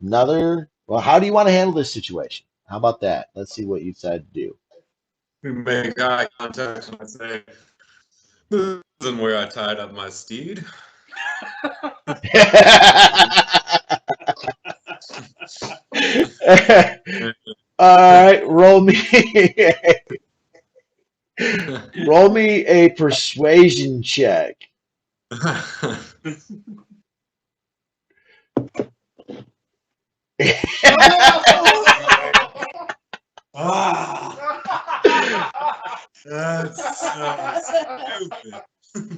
another. Well, how do you want to handle this situation? How about that? Let's see what you decide to do. We make eye contact and I say, "This isn't where I tied up my steed." All right, roll me a persuasion check. That's so stupid.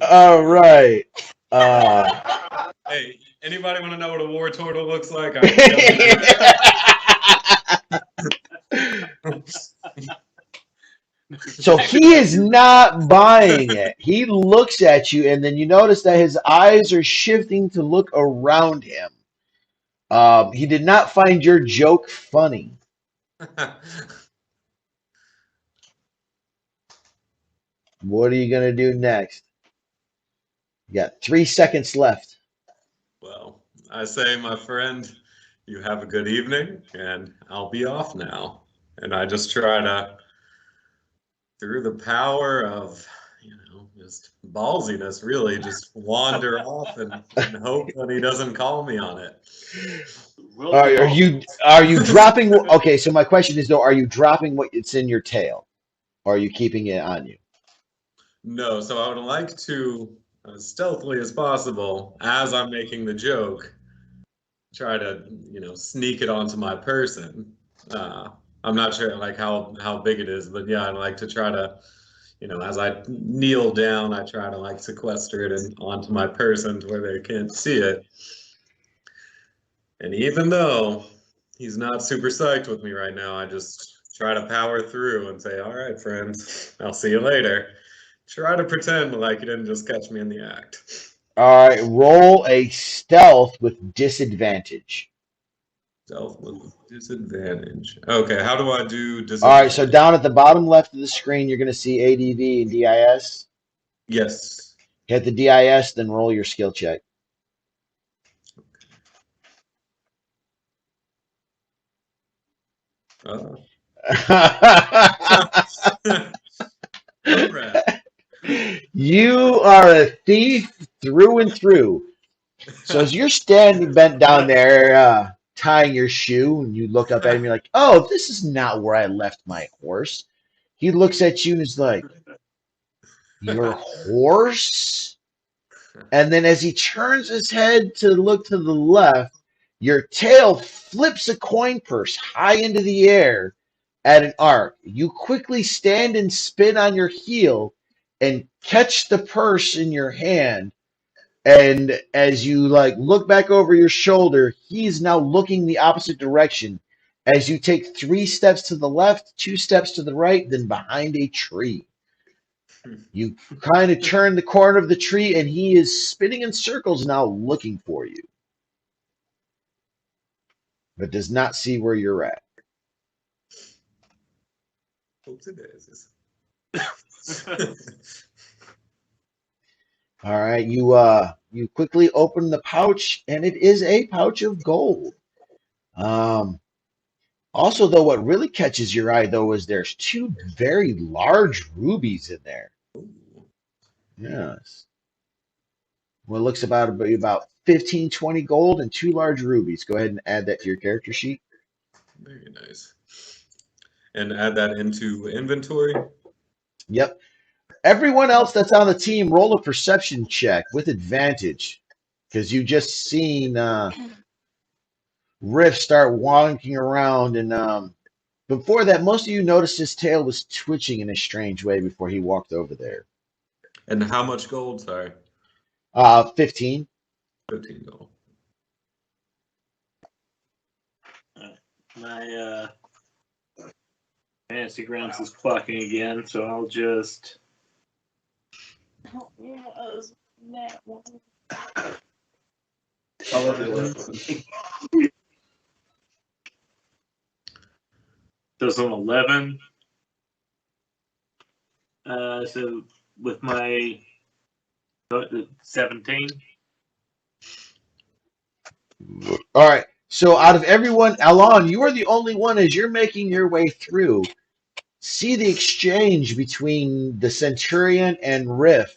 All right. Hey, anybody want to know what a war turtle looks like? I can tell you. So he is not buying it. He looks at you, and then you notice that his eyes are shifting to look around him. He did not find your joke funny. What are you going to do next? You got 3 seconds left. Well, I say, my friend, you have a good evening, and I'll be off now. And I just try to, through the power of, just ballsiness, really, just wander off and hope that he doesn't call me on it. Are you dropping? Okay, so my question is though, are you dropping what it's in your tail, or are you keeping it on you? No, so I would like to, as stealthily as possible, as I'm making the joke, try to, sneak it onto my person. I'm not sure like how big it is, but yeah, I'd like to try to, as I kneel down, I try to like sequester it onto my person to where they can't see it. And even though he's not super psyched with me right now, I just try to power through and say, "All right, friends, I'll see you later." Try to pretend like you didn't just catch me in the act. All right, roll a stealth with disadvantage. Stealth with disadvantage. Okay, how do I do All right, so disadvantage? down at the bottom left of the screen, you're going to see ADV and DIS. Yes. Hit the DIS, then roll your skill check. All right. You are a thief through and through. So as you're standing bent down there, tying your shoe, and you look up at him, you're like, "Oh, this is not where I left my horse." He looks at you and is like, "Your horse?" And then as he turns his head to look to the left, your tail flips a coin purse high into the air at an arc. You quickly stand and spin on your heel and catch the purse in your hand. And as you like look back over your shoulder, he's now looking the opposite direction. As you take 3 steps to the left, 2 steps to the right, then behind a tree. You kind of turn the corner of the tree, and he is spinning in circles now, looking for you, but does not see where you're at. All right, you quickly open the pouch, and it is a pouch of gold. Um, Also, though, what really catches your eye, though, is there's 2 very large rubies in there. Yes. What looks about 15, 20 gold and 2 large rubies. Go ahead and add that to your character sheet. Very nice. And add that into inventory. Yep. Everyone else that's on the team, roll a perception check with advantage, because you just seen Riff start walking around, and before that, most of you noticed his tail was twitching in a strange way before he walked over there. And how much gold? Sorry. 15. 15 gold. My fantasy grounds is clocking again, so I'll just. Oh, yeah, it was that one. There's an 11. So with my 17. All right. So out of everyone, Alon, you are the only one as you're making your way through. See the exchange between the Centurion and Riff.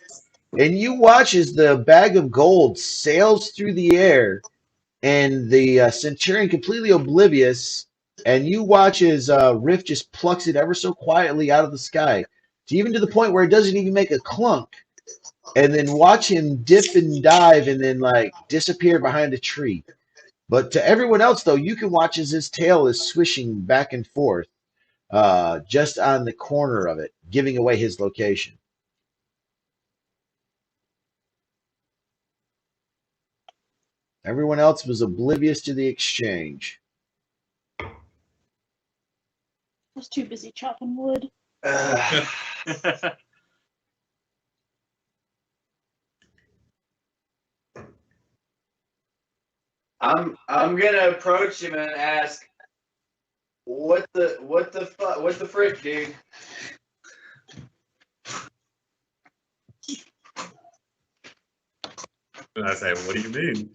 And you watch as the bag of gold sails through the air and the Centurion completely oblivious. And you watch as Riff just plucks it ever so quietly out of the sky, even to the point where it doesn't even make a clunk. And then watch him dip and dive and then like disappear behind a tree. But to everyone else, though, you can watch as his tail is swishing back and forth just on the corner of it, giving away his location. Everyone else was oblivious to the exchange. I was too busy chopping wood. I'm gonna approach him and ask, what the frick, dude? And I say, what do you mean?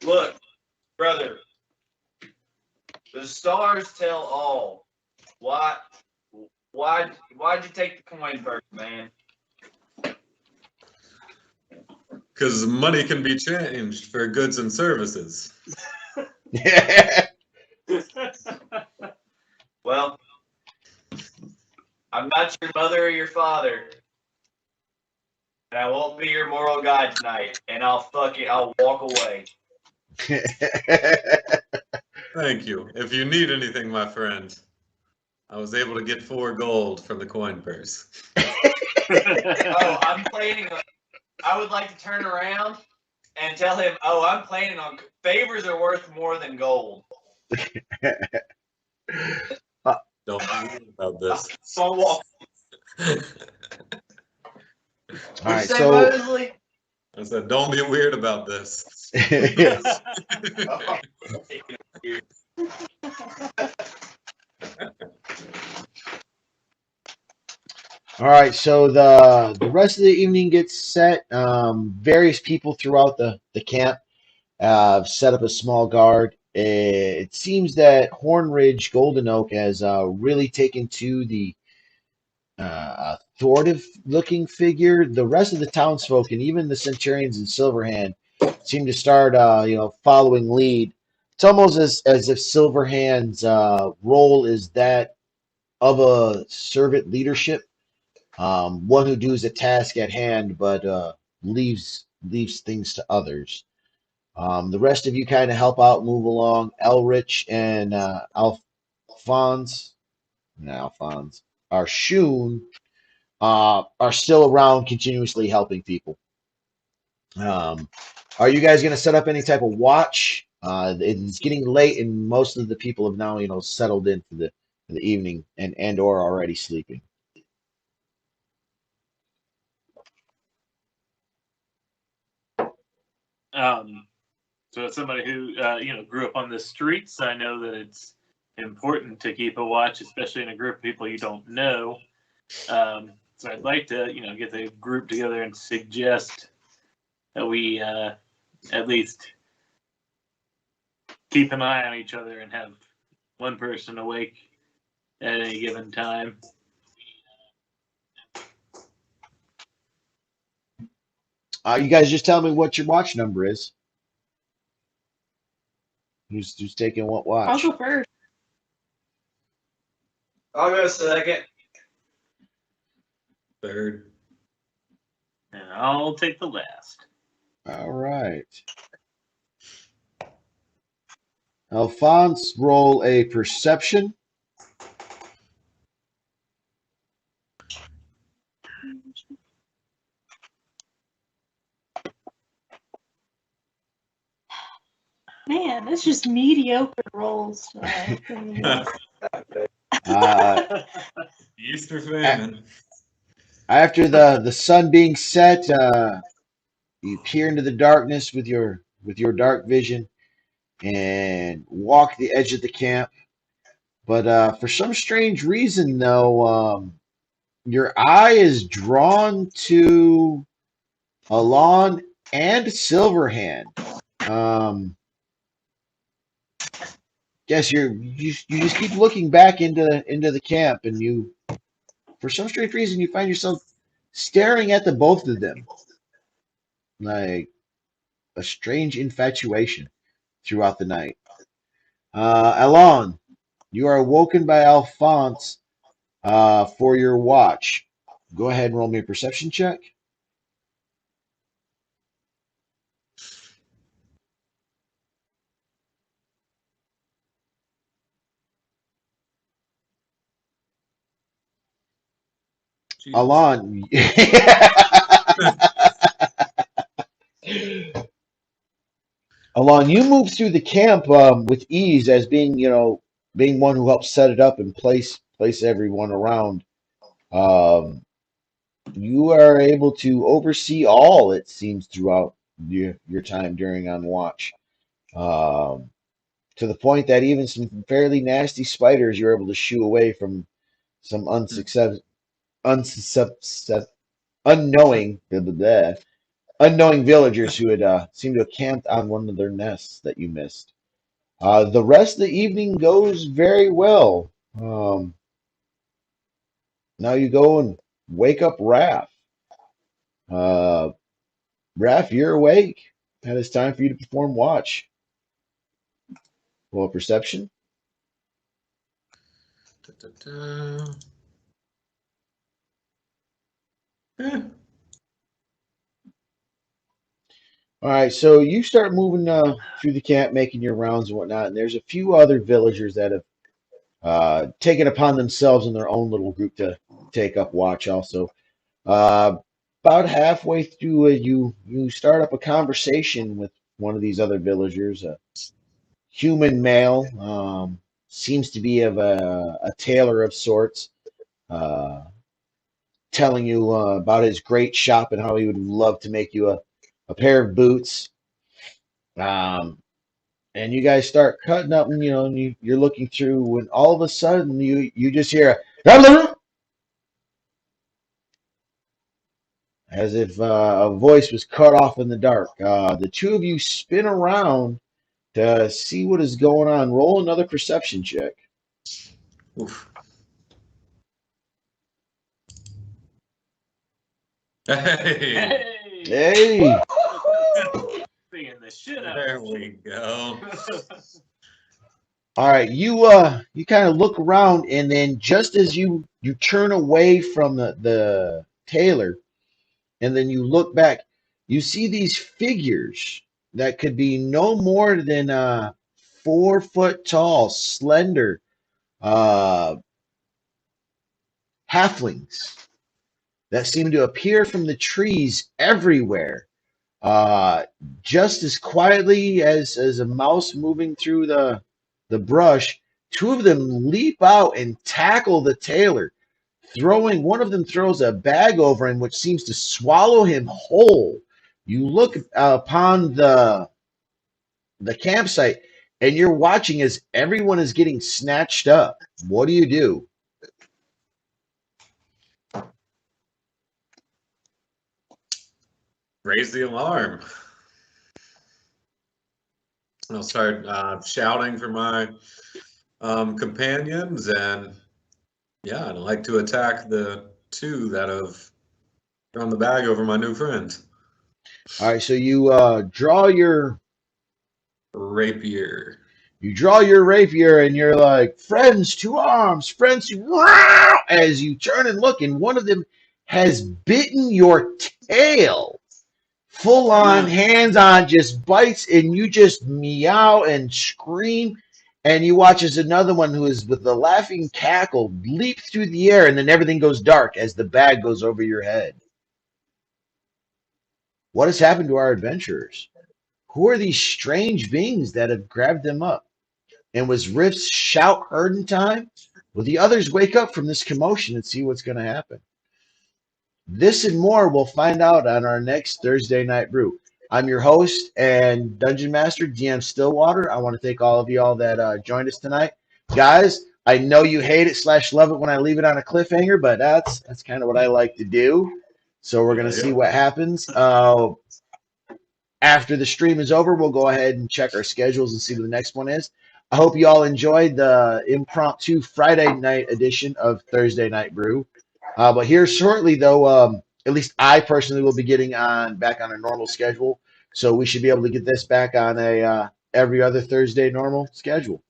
Look, brother, the stars tell all. Why'd you take the coin first, man? Because money can be changed for goods and services. Well, I'm not your mother or your father. And I won't be your moral guide tonight. And I'll walk away. Thank you. If you need anything, my friend, I was able to get 4 gold from the coin purse. Oh, I would like to turn around and tell him, I'm planning on favors are worth more than gold. Don't worry about this. So I'll walk. All right, Say, so Mosley? I said, don't be weird about this. all right, so the rest of the evening gets set. Various people throughout the camp set up a small guard. It seems that Hornridge Golden Oak has really taken to the authoritative-looking figure. The rest of the townsfolk and even the Centurions in Silverhand seem to start, following lead. It's almost as if Silverhand's role is that of a servant leadership, one who does a task at hand, but leaves things to others. The rest of you kind of help out, move along. Elrich and Alphonse, not Alphonse, Arshun are still around continuously helping people. Are you guys going to set up any type of watch? It's getting late, and most of the people have now, settled in for the evening and or already sleeping. So as somebody who grew up on the streets, I know that it's important to keep a watch, especially in a group of people you don't know. So I'd like to get the group together and suggest that we at least keep an eye on each other and have one person awake at any given time. You guys just tell me what your watch number is. Who's taking what I'll watch? go first. I'll go second. Third. And I'll take the last. All right. Alphonse, roll a perception. Man, it's just mediocre rolls. Easter famine. After the sun being set, you peer into the darkness with your dark vision and walk the edge of the camp. But for some strange reason, though, your eye is drawn to Alon and Silverhand. Yes, you just keep looking back into the camp, and you, for some strange reason, you find yourself staring at the both of them, like a strange infatuation throughout the night. Alon, you are awoken by Alphonse for your watch. Go ahead and roll me a perception check. Jesus. Alon. Alon, you move through the camp with ease as being one who helps set it up and place everyone around. Um, you are able to oversee all, it seems, throughout your time during on watch. Um, to the point that even some fairly nasty spiders you're able to shoo away from some unknowing blah, blah, blah, unknowing villagers who had seemed to have camped on one of their nests that you missed. The rest of the evening goes very well. Now you go and wake up Raph. Uh, Raph, you're awake, and it's time for you to perform watch. Roll perception. Da-da-da. Eh. All right, so you start moving through the camp, making your rounds and whatnot, and there's a few other villagers that have taken upon themselves in their own little group to take up watch also. Uh, about halfway through, you start up a conversation with one of these other villagers, a human male, seems to be of a tailor of sorts, uh, telling you about his great shop and how he would love to make you a pair of boots. Um, and you guys start cutting up, and you're looking through when all of a sudden you just hear as if a voice was cut off in the dark. The two of you spin around to see what is going on. Roll another perception check. Oof. Hey, Hey, Being the shit out there of we go. all right. You kind of look around, and then just as you turn away from the tailor, and then you look back, you see these figures that could be no more than 4 foot tall, slender uh, halflings that seem to appear from the trees everywhere. Uh, just as quietly as a mouse moving through the brush, two of them leap out and tackle the tailor. Throwing one of them throws a bag over him, which seems to swallow him whole. You look upon the campsite, and you're watching as everyone is getting snatched up. What do you do? Raise the alarm. I'll start shouting for my companions, and yeah, I'd like to attack the two that have thrown the bag over my new friend. All right, so you draw your Rapier. rapier, and you're like, friends to arms, friends to wow! As you turn and look, and one of them has bitten your tail. Full on, hands on, just bites, and you just meow and scream. And you watch as another one who is with the laughing cackle leap through the air, and then everything goes dark as the bag goes over your head. What has happened to our adventurers? Who are these strange beings that have grabbed them up? And was Rift's shout heard in time? Will the others wake up from this commotion and see what's going to happen? This and more we'll find out on our next Thursday Night Brew. I'm your host and Dungeon Master, DM Stillwater. I want to thank all of y'all that joined us tonight. Guys, I know you hate it / love it when I leave it on a cliffhanger, but that's kind of what I like to do. So we're going to see what happens. After the stream is over, we'll go ahead and check our schedules and see what the next one is. I hope you all enjoyed the impromptu Friday night edition of Thursday Night Brew. But here shortly, though, at least I personally will be getting back on a normal schedule. So we should be able to get this back on a every other Thursday normal schedule.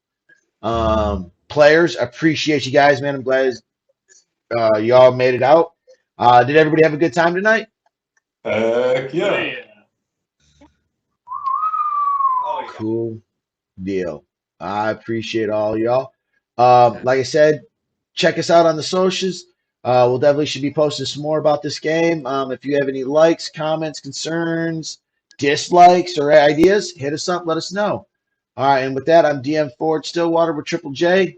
Players, appreciate you guys, man. I'm glad y'all made it out. Did everybody have a good time tonight? Heck yeah. Oh, yeah. Cool deal. I appreciate all y'all. Like I said, check us out on the socials. We'll definitely should be posting some more about this game. If you have any likes, comments, concerns, dislikes, or ideas, hit us up. Let us know. All right, and with that, I'm DM Ford Stillwater with Triple J.